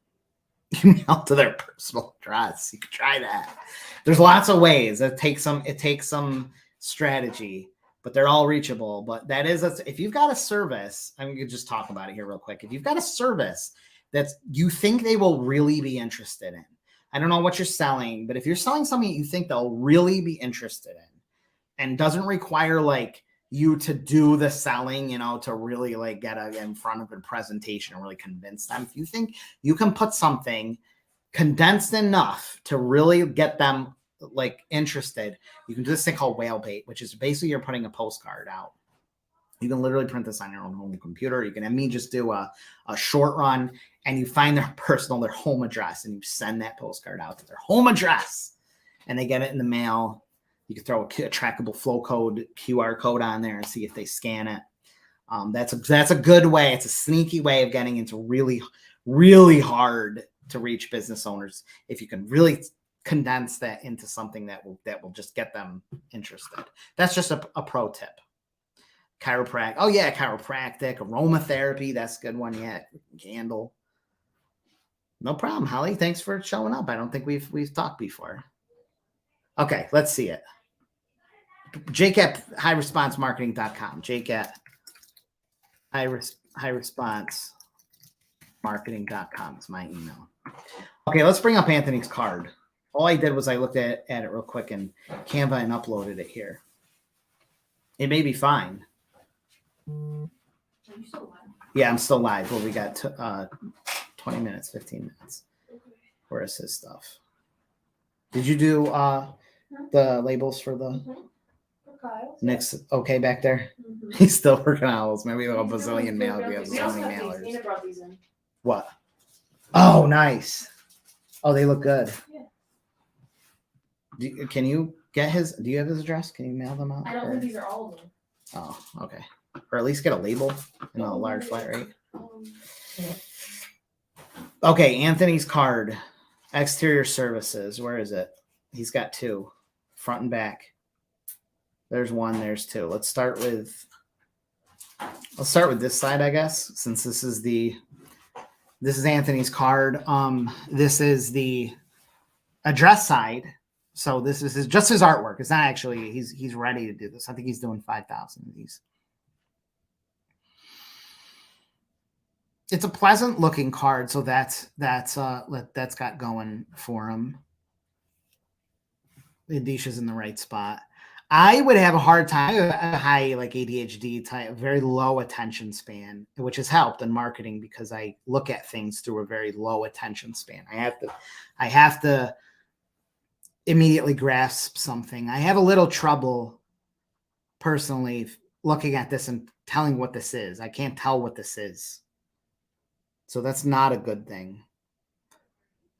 personal address. You can try that. There's lots of ways. It takes some strategy, but they're all reachable. But that is, if you've got a service, I'm going to just talk about it here real quick. If you've got a service that you think they will really be interested in, I don't know what you're selling, but if you're selling something you think they'll really be interested in and doesn't require like you to do the selling, to really like get in front of a presentation and really convince them. If you think you can put something condensed enough to really get them like interested, you can do this thing called whale bait, which is basically you're putting a postcard out. You can literally print this on your own home computer. You can just do a short run, and you find their home address, and you send that postcard out to their home address, and they get it in the mail. You can throw a trackable flow code, QR code on there and see if they scan it. That's a good way. It's a sneaky way of getting into really, really hard to reach business owners. If you can really condense that into something that will just get them interested. That's just a pro tip. Chiropractic. Oh yeah, chiropractic, aromatherapy. That's a good one. Yeah, candle. No problem, Holly. Thanks for showing up. I don't think we've talked before. Okay, let's see it. Jake at highresponsemarketing.com. Jake at highresponsemarketing.com is my email. Okay, let's bring up Anthony's card. All I did was I looked at it real quick in Canva and uploaded it here. It may be fine. Are you still live? Yeah, I'm still live. Well, we got 20 minutes, 15 minutes. Okay. Where is his stuff? Did you do the labels for the Nick's okay back there? Mm-hmm. He's still working on those. Maybe a bazillion mail. We have so many mailers. Nina brought these in. What? Oh, nice. Oh, they look good. Yeah. Can you get his? Do you have his address? Can you mail them out? I don't think these are all of them. Oh, okay. Or at least get a label in a large flat rate. Okay, Anthony's card. Exterior services. Where is it? He's got two, front and back. There's one, there's two. Let's start with this side, I guess, since this is Anthony's card. This is the address side. So this is just his artwork. It's not actually, he's ready to do this. I think he's doing 5,000 of these. It's a pleasant looking card, so that's got going for him. The Adisha's in the right spot. I would have a hard time, a high like ADHD type, very low attention span, which has helped in marketing because I look at things through a very low attention span. I have to immediately grasp something. I have a little trouble personally looking at this and telling what this is. I can't tell what this is. So that's not a good thing.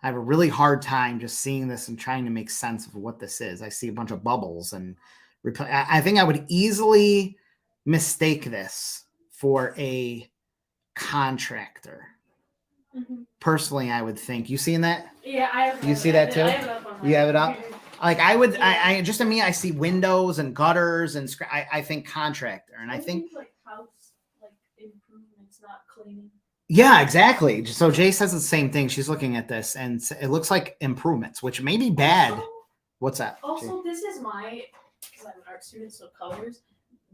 I have a really hard time just seeing this and trying to make sense of what this is. I see a bunch of bubbles and I think I would easily mistake this for a contractor. Mm-hmm. Personally, I would think. You seeing that? Yeah, I have. You see that too? I have it up on my You have it up? Like I just to me, I see windows and gutters and I think contractor, and I think like house like improvements, not cleaning. Yeah, exactly. So Jay says the same thing. She's looking at this, and it looks like improvements, which may be bad. Also, what's that? Also, Jay? This is because I'm an art student, so colors.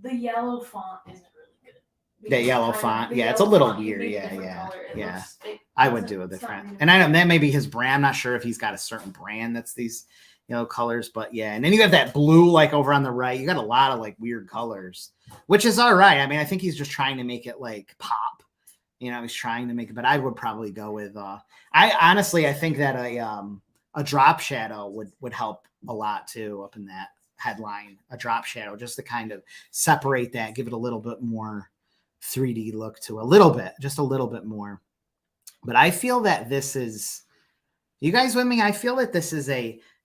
The yellow font isn't really good. The yellow font, yeah, it's a little weird. Yeah. I would do a different, and I know that may be his brand. I'm not sure if he's got a certain brand that's these, yellow colors. But yeah, and then you have that blue like over on the right. You got a lot of like weird colors, which is all right. I mean, I think he's just trying to make it like pop. He's trying to make it, but I would probably go with I think that a drop shadow would help a lot too up in that headline. A drop shadow just to kind of separate that, give it a little bit more 3D look to just a little bit more. But I feel that this is, you guys with me? I feel that this is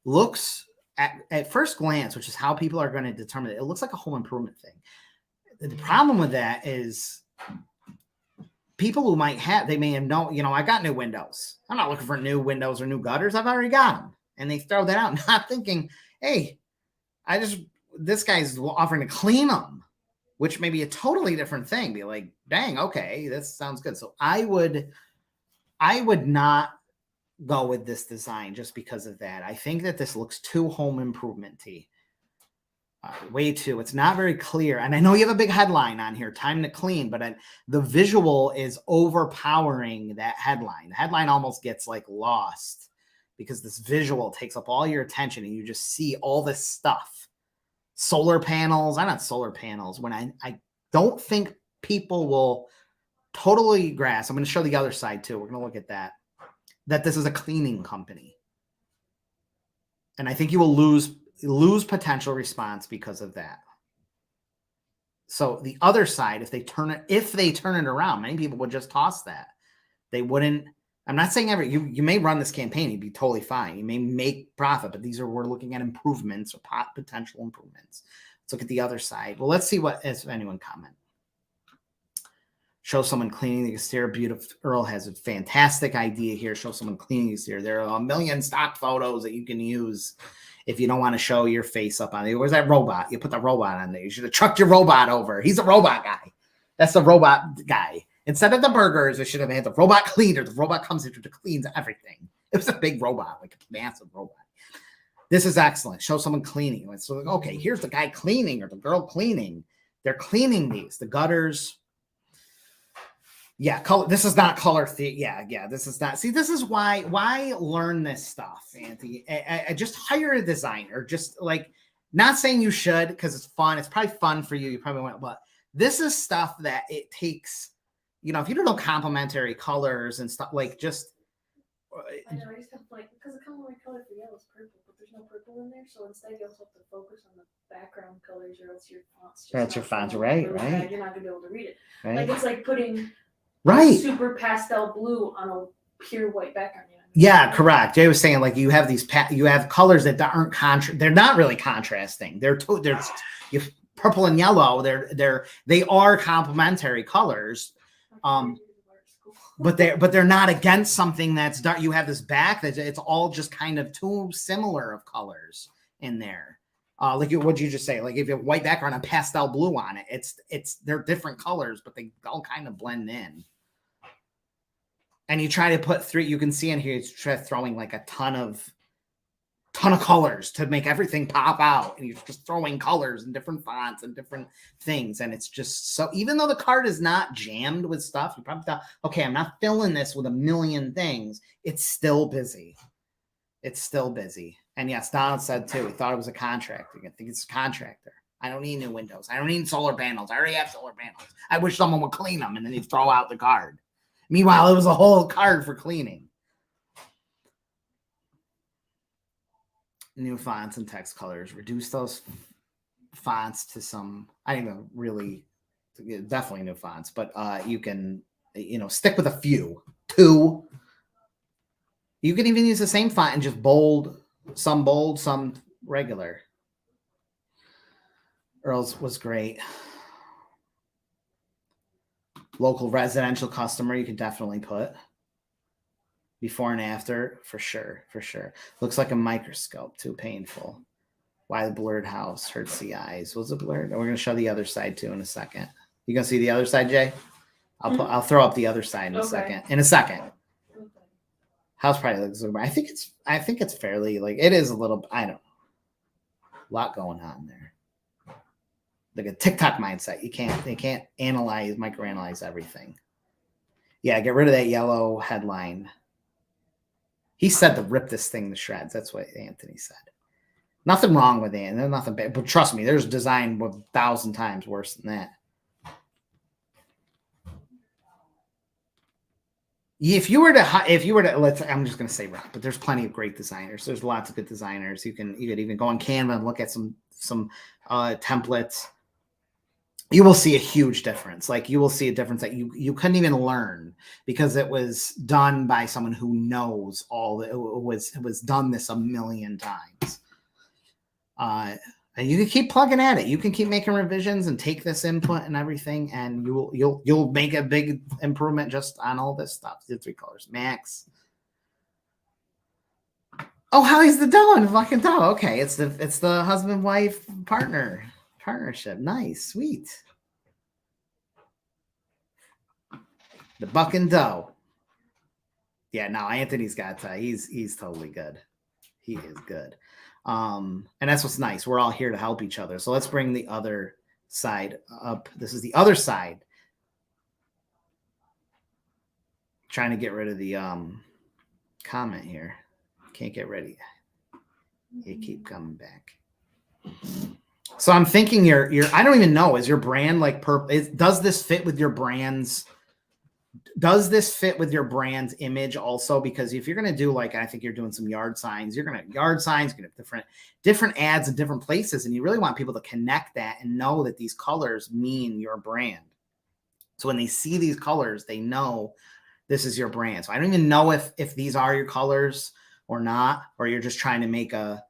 looks at first glance, which is how people are going to determine it. It looks like a home improvement thing. The problem with that is people who may have known, I got new windows. I'm not looking for new windows or new gutters. I've already got them. And they throw that out, not thinking, hey, this guy's offering to clean them, which may be a totally different thing. Be like, dang, okay, this sounds good. So I would not go with this design just because of that. I think that this looks too home improvement-y. Way too. It's not very clear. And I know you have a big headline on here, time to clean, but the visual is overpowering that headline. The headline almost gets like lost because this visual takes up all your attention and you just see all this stuff. Solar panels. I'm not solar panels. When I don't think people will totally grasp. I'm going to show the other side too. We're going to look at that this is a cleaning company. And I think you will lose potential response because of that. So the other side, if they turn it around, many people would just toss that. They wouldn't. I'm not saying you may run this campaign, you'd be totally fine. You may make profit, but we're looking at improvements or potential improvements. Let's look at the other side. Well, let's see if anyone comment. Show someone cleaning the exterior. Beautiful. Earl has a fantastic idea here. Show someone cleaning the exterior. There are a million stock photos that you can use if you don't want to show your face up on it. Where's that robot? You put the robot on there. You should have trucked your robot over. He's a robot guy. That's the robot guy. Instead of the burgers, we should have had the robot cleaner. The robot comes in to cleans everything. It was a big robot, like a massive robot. This is excellent. Show someone cleaning. So, okay, here's the guy cleaning or the girl cleaning. They're cleaning these. The gutters. Yeah, color. This is not color. Yeah. This is not. See, this is why learn this stuff, Anthony. I just hire a designer. Just like, not saying you should because it's fun. It's probably fun for you. You probably want, but this is stuff that it takes. If you don't know complementary colors and stuff, like just. I know. I just have because the color for yellow is purple, but there's no purple in there. So instead, you also have to focus on the background colors, or else your font's just. Your font's right. You're not gonna be able to read it. Right. Like it's like putting. Right. Super pastel blue on a pure white background. Yeah, correct. Jay was saying you have you have colors that aren't they're not really contrasting. They're purple and yellow. They are complementary colors. But they're not against something that's dark. You have this back that it's all just kind of too similar of colors in there. Like what'd you just say? Like if you have white background and pastel blue on it, they're different colors, but they all kind of blend in. And you try to put you can see in here, you try throwing like a ton of colors to make everything pop out. And you're just throwing colors and different fonts and different things. And it's just so, even though the card is not jammed with stuff, you probably thought, okay, I'm not filling this with a million things. It's still busy. And yes, Donald said too, he thought it was a contractor. I think it's a contractor. I don't need new windows. I don't need solar panels. I already have solar panels. I wish someone would clean them, and then you throw out the card. Meanwhile, it was a whole card for cleaning. New fonts and text colors. Reduce those fonts to some, I don't know, really, definitely new fonts, but you can, stick with a few. 2. You can even use the same font and just bold, some regular. Earl's was great. Local residential customer, you can definitely put. Before and after, for sure. Looks like a microscope, too painful. Why the blurred house hurts the eyes. Was it blurred? We're going to show the other side, too, in a second. You going to see the other side, Jay? I'll throw up the other side in a second. House probably looks. I think it's fairly it is a little. I don't know. A lot going on there. Like a TikTok mindset. They can't microanalyze everything. Yeah, get rid of that yellow headline. He said to rip this thing to shreds. That's what Anthony said. Nothing wrong with it. There's nothing bad. But trust me, there's design 1,000 times worse than that. If you were to let's, I'm just going to say rock, but there's plenty of great designers. There's lots of good designers. You could even go on Canva and look at some templates. You will see a huge difference. Like you will see a difference that you couldn't even learn because it was done by someone who knows it was done this a million times. And you can keep plugging at it. You can keep making revisions and take this input and everything, and you'll make a big improvement just on all this stuff. The 3 colors, Max. Oh, Howie's the dough, fucking dough. Okay, it's the husband wife partnership. Nice, sweet. The buck and dough. Yeah, no, Anthony's got he's totally good. He is good. And that's what's nice. We're all here to help each other. So let's bring the other side up. This is the other side. Trying to get rid of the comment here. Can't get ready. You keep coming back. So I'm thinking your I don't even know. Is your brand like purple? Does this fit with your brand's? Does this fit with your brand's image also? Because if you're going to do I think you're doing some yard signs, you're going to have different ads in different places. And you really want people to connect that and know that these colors mean your brand. So when they see these colors, they know this is your brand. So I don't even know if these are your colors or not, or you're just trying to make a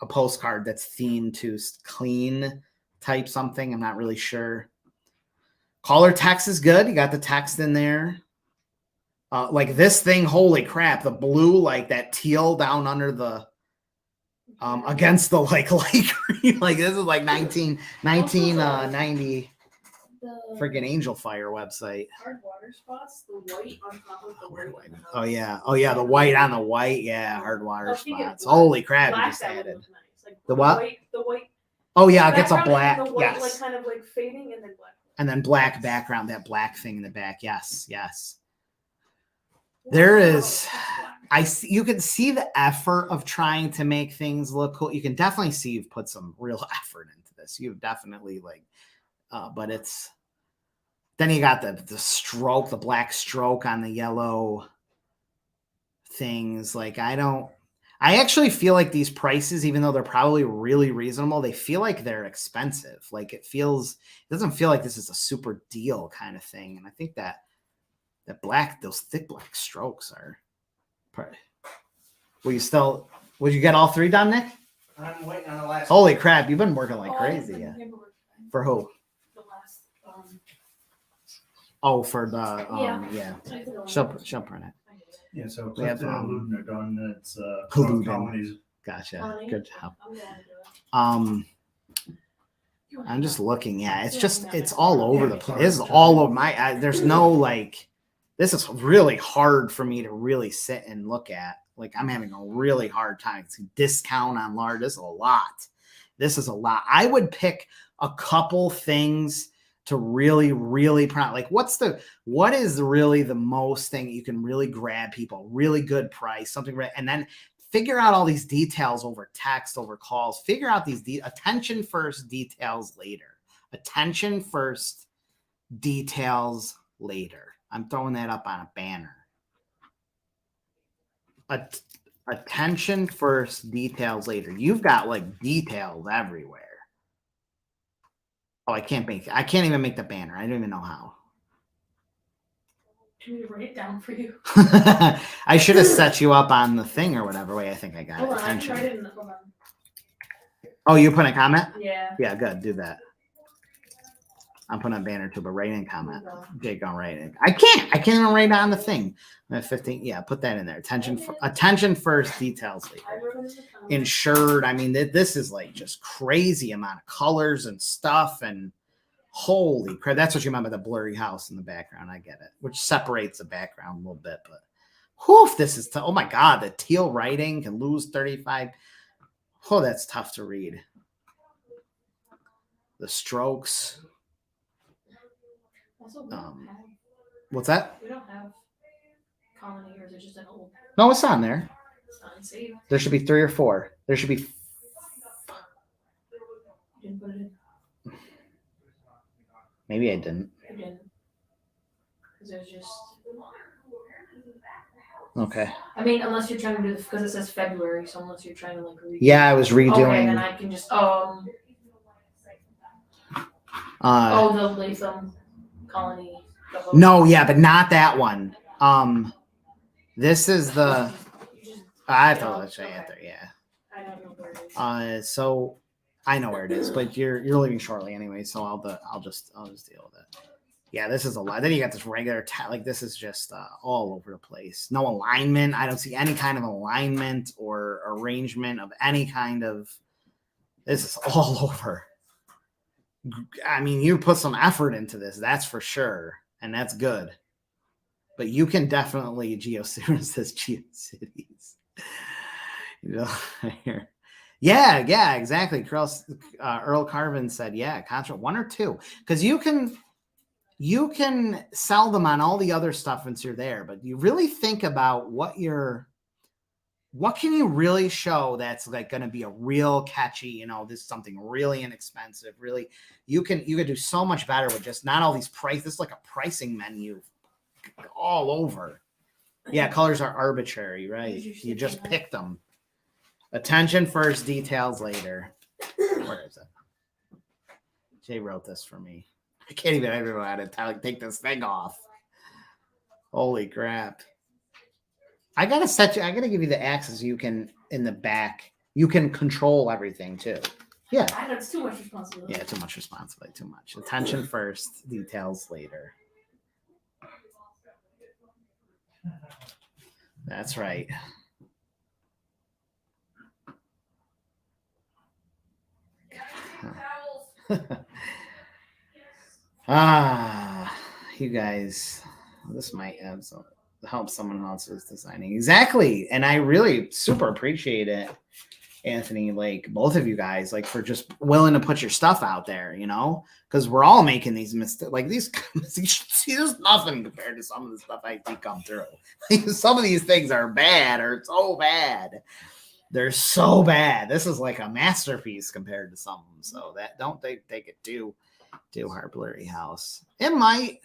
postcard that's themed to clean type something. I'm not really sure. Color text is good. You got the text in there. Like this thing, holy crap, the blue, like that teal down under the against the light green. Like this is like 1990 freaking Angel Fire website. Hard water spots, the white on top of the white. Oh yeah, the white on the white. Yeah, hard water spots. Holy crap, you just added. Nice. Like the what? The white. Oh yeah, it gets a black. The white, yes. kind of fading and then black. And then black background, that black thing in the back. Yes. There is, you can see the effort of trying to make things look cool. You can definitely see you've put some real effort into this. You've definitely but it's, then you got the stroke, the black stroke on the yellow things. I actually feel like these prices, even though they're probably really reasonable, they feel like they're expensive. It doesn't feel like this is a super deal kind of thing. And I think that those thick black strokes are probably. Would you get all 3 done, Nick? I'm waiting on the last. Holy crap, you've been working like crazy. Yeah. For who? The last. For the yeah. She'll print it. Yeah, so we have Clifton and Luden are done. It's Luden. Gotcha. Good job. I'm just looking at it's all over the place. This is all over there's no this is really hard for me to really sit and look at. I'm having a really hard time. Discount on large. This is a lot. I would pick a couple things to really, really what is really the most thing you can really grab people, really good price, something, and then figure out all these details over text, over calls, figure out these attention first, details later. Attention first, details later. I'm throwing that up on a banner. Attention first, details later. You've got details everywhere. Oh, I can't even make the banner. I don't even know how. Do you want me to write it down for you? I should have set you up on the thing or whatever way. I think I got Hold it. on, Attention. I tried it in the, hold on. Oh, you put a comment? Yeah. Yeah, good. Do that. I'm putting a banner too, but write in comment. Jake, go write it. I can't even write on the thing. 15. Yeah, put that in there. Attention first, details later. Insured. I mean, this is just crazy amount of colors and stuff, and holy crap. That's what you meant by the blurry house in the background. I get it, which separates the background a little bit, but whew, this is oh my god, the teal writing can lose 35. Oh, that's tough to read. The strokes. Also, what's that? We don't have colony here. It's just an old. No, it's on there. It's not saved. There should be 3 or 4. There should be Didn't put it in. Maybe I didn't. I didn't. Because it was just. Okay. I mean, unless you're trying to do, because it says February, so unless you're trying to like read. Yeah, I was Okay, redoing. then I can just the Latham colony. No, yeah, but not that one. This is the. I have to show you it there. Yeah. I don't know where it is. So I know where it is, but you're leaving shortly anyway, so I'll just deal with it. Yeah, this is a lot. Then you got this regular like this is just all over the place. No alignment. I don't see any kind of alignment or arrangement of any kind of. This is all over. I mean, you put some effort into this, that's for sure, and that's good. But you can definitely GeoCities this GeoCities. You know, here. Yeah, exactly. Earl Carvin said, yeah, contract 1 or 2, because you can sell them on all the other stuff once you're there, but you really think about what can you really show that's like going to be a real catchy, this is something really inexpensive, really, you could do so much better with just not all these price. This is like a pricing menu all over. Yeah, colors are arbitrary, right? You just pick them. Attention first, details later. Where is it? Jay wrote this for me. I can't even remember how to take this thing off. Holy crap. I gotta give you the axis you can in the back. You can control everything too. Yeah. I know it's too much responsibility. Yeah, too much responsibility, too much. Attention first, details later. That's right. You guys, this might have some help someone else is designing. Exactly. And I really super appreciate it, Anthony, like both of you guys, like for just willing to put your stuff out there, because we're all making these mistakes. Like these, there's nothing compared to some of the stuff I see come through. Some of these things are bad or so bad. They're so bad. This is like a masterpiece compared to some of them. So that don't take it too hard. Blurry house. It might,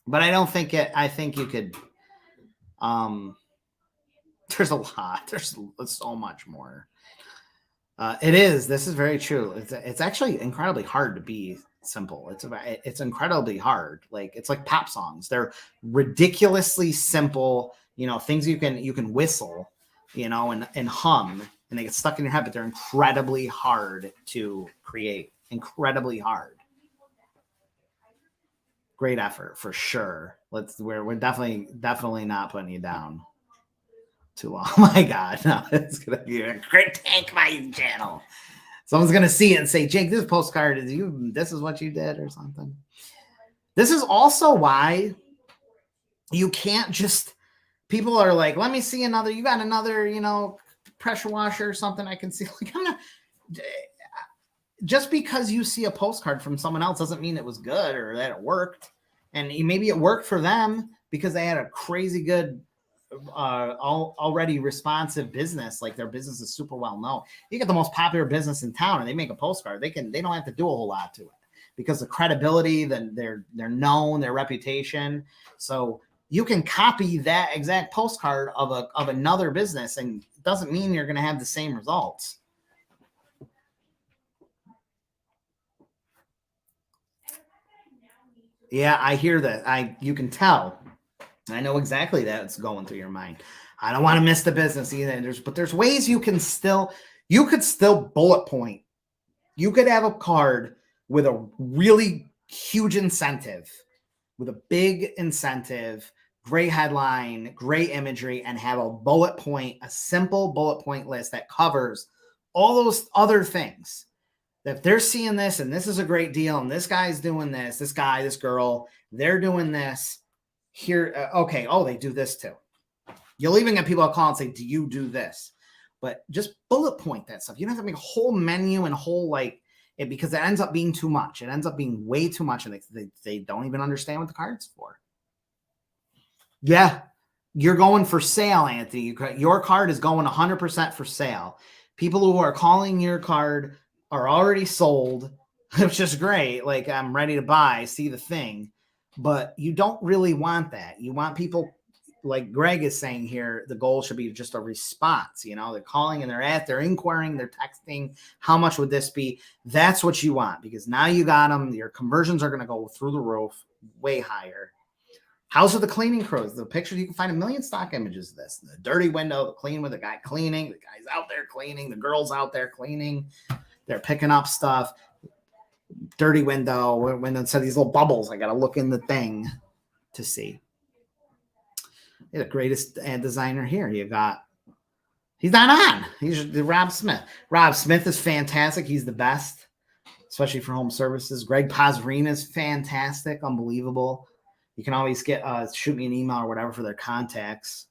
but I don't think it. I think you could. There's a lot. There's so much more. It is. This is very true. It's actually incredibly hard to be simple. It's incredibly hard. Like it's like pop songs. They're ridiculously simple. Things you can whistle. And hum, and they get stuck in your head, but they're incredibly hard to create. Incredibly hard. Great effort for sure. We're definitely not putting you down too long. Oh my God, no, it's gonna be a great tank my channel. Someone's gonna see it and say, Jake, this postcard is you. This is what you did or something. This is also why you can't just. People are like, let me see another. You got another, pressure washer or something I can see. Like, I'm not. Just because you see a postcard from someone else doesn't mean it was good or that it worked. And maybe it worked for them because they had a crazy good, already responsive business. Like their business is super well known. You get the most popular business in town, and they make a postcard. They don't have to do a whole lot to it because the credibility, then they're known, their reputation. So. You can copy that exact postcard of another business, and it doesn't mean you're going to have the same results. Yeah, I hear that. You can tell. I know exactly that's going through your mind. I don't want to miss the business either. But there's ways you could still bullet point. You could have a card with a really huge incentive, with a big incentive. Great headline, great imagery, and have a simple bullet point list that covers all those other things. If they're seeing this and this is a great deal and this guy's doing this, this guy, this girl, they're doing this here. Okay. Oh, they do this too. You'll even get people call and say, do you do this? But just bullet point that stuff. You don't have to make a whole menu and because it ends up being too much. It ends up being way too much. And they don't even understand what the card's for. Yeah, you're going for sale, Anthony. Your card is going 100% for sale. People who are calling your card are already sold, which is great. Like I'm ready to buy, see the thing, but you don't really want that. You want people like Greg is saying here, the goal should be just a response. You know, they're calling and they're inquiring, they're texting. How much would this be? That's what you want because now you got them. Your conversions are going to go through the roof, way higher. How's with the cleaning crews? The pictures, you can find a million stock images of this. The dirty window, the clean with the guy cleaning, the guy's out there cleaning, the girl's out there cleaning. They're picking up stuff. Dirty window, when it said these little bubbles, I got to look in the thing to see. You're the greatest ad designer here. You got, he's not on. He's Rob Smith. Rob Smith is fantastic. He's the best, especially for home services. Greg Pazarina is fantastic, unbelievable. You can always get shoot me an email or whatever for their contacts.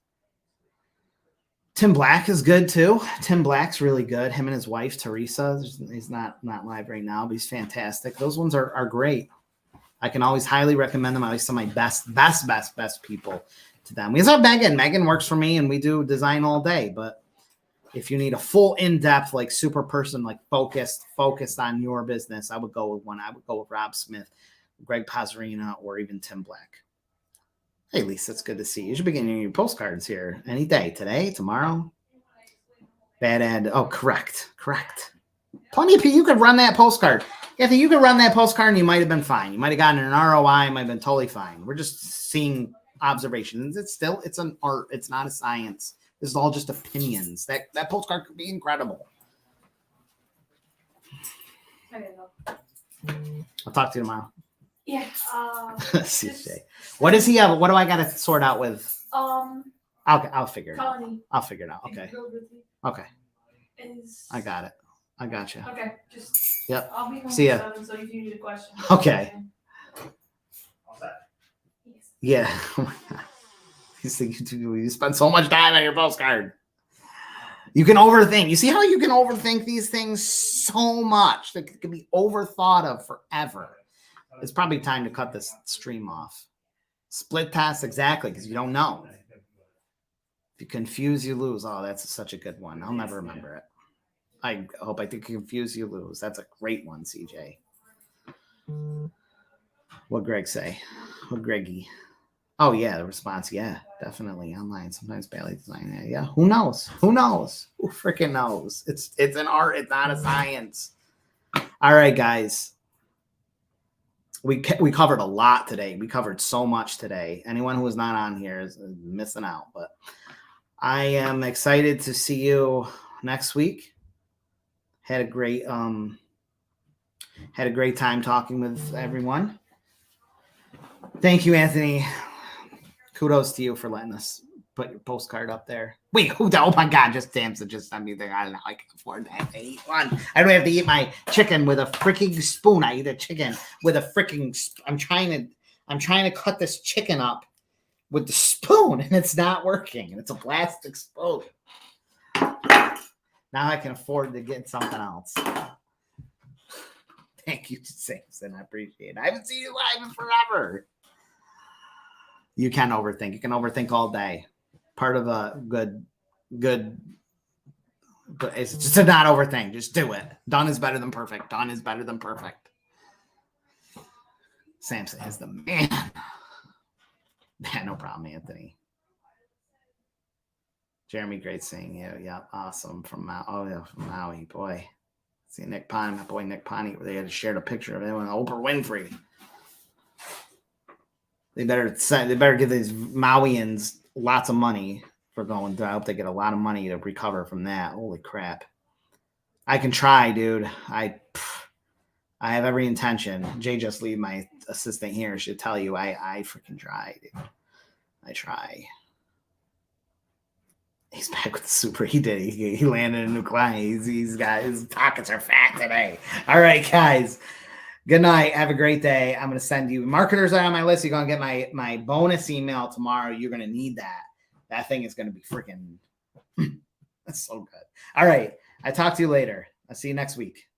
Tim Black is good too. Tim Black's really good. Him and his wife Teresa. He's not live right now, but he's fantastic. Those ones are great. I can always highly recommend them. I always send my best people to them. We also have Megan. Megan works for me, and we do design all day. But if you need a full in-depth, like super person, like focused on your business, I would go with one. I would go with Rob Smith, Greg Pazarina, or even Tim Black. Hey, Lisa, it's good to see you. You should be getting your postcards here any day. Today, tomorrow. Bad ad. Oh, correct. Plenty of people. You could run that postcard. Kathy, you could run that postcard and you might have been fine. You might have gotten an ROI. Might have been totally fine. We're just seeing observations. It's an art. It's not a science. This is all just opinions. That postcard could be incredible. I don't know. I'll talk to you tomorrow. Yeah. CJ. What does he have? What do I got to sort out with? I'll figure it out. Colony. I'll figure it out. Okay. I got it. I got you. Okay. Just. Yep. I'll be home See ya. at 7, so if you need a question. Okay. Yes. Yeah. Oh my God. You spend so much time on your postcard. You can overthink. You see how you can overthink these things so much that it can be overthought of forever. It's probably time to cut this stream off. Split test, exactly, because you don't know. If you confuse, you lose. Oh, that's such a good one. I'll never remember it. I hope I think confuse, you lose. That's a great one, CJ. What'd Greg say? What'd Greggy? Oh, yeah, the response. Yeah, definitely online. Sometimes badly designed. Yeah, who knows? Who freaking knows? It's an art. It's not a science. All right, guys. We covered a lot today. We covered so much today. Anyone who is not on here is missing out. But I am excited to see you next week. Had a great time talking with everyone. Thank you, Anthony. Kudos to you for letting us put your postcard up there. Wait, oh my God, just Samson just sent me there. I don't know. I can afford to have to eat one. I don't have to eat my chicken with a freaking spoon. I eat a chicken with a freaking. I'm trying to cut this chicken up with the spoon, and it's not working. And it's a plastic spoon. Now I can afford to get something else. Thank you, Samson. I appreciate it. I haven't seen you live in forever. You can overthink. You can overthink all day. Part of a good, but it's just to not overthink. Just do it. Done is better than perfect. Done is better than perfect. Samson is the man. No problem, Anthony. Jeremy, great seeing you. Yeah, awesome. From Maui, boy. See Nick Pond, my boy Nick Pond. They had shared a picture of him and Oprah Winfrey. They better give these Mauians lots of money for going through. I hope they get a lot of money to recover from that. Holy crap. I can try, dude. I have every intention. Jay Just Lee, my assistant here, should tell you I freaking try, dude. I try. He's back with the super. He did. He landed a new client. He's got his pockets are fat today. All right, guys. Good night. Have a great day. I'm going to send you marketers are on my list. You're going to get my bonus email tomorrow. You're going to need that. That thing is going to be freaking. That's so good. All right. I talk to you later. I'll see you next week.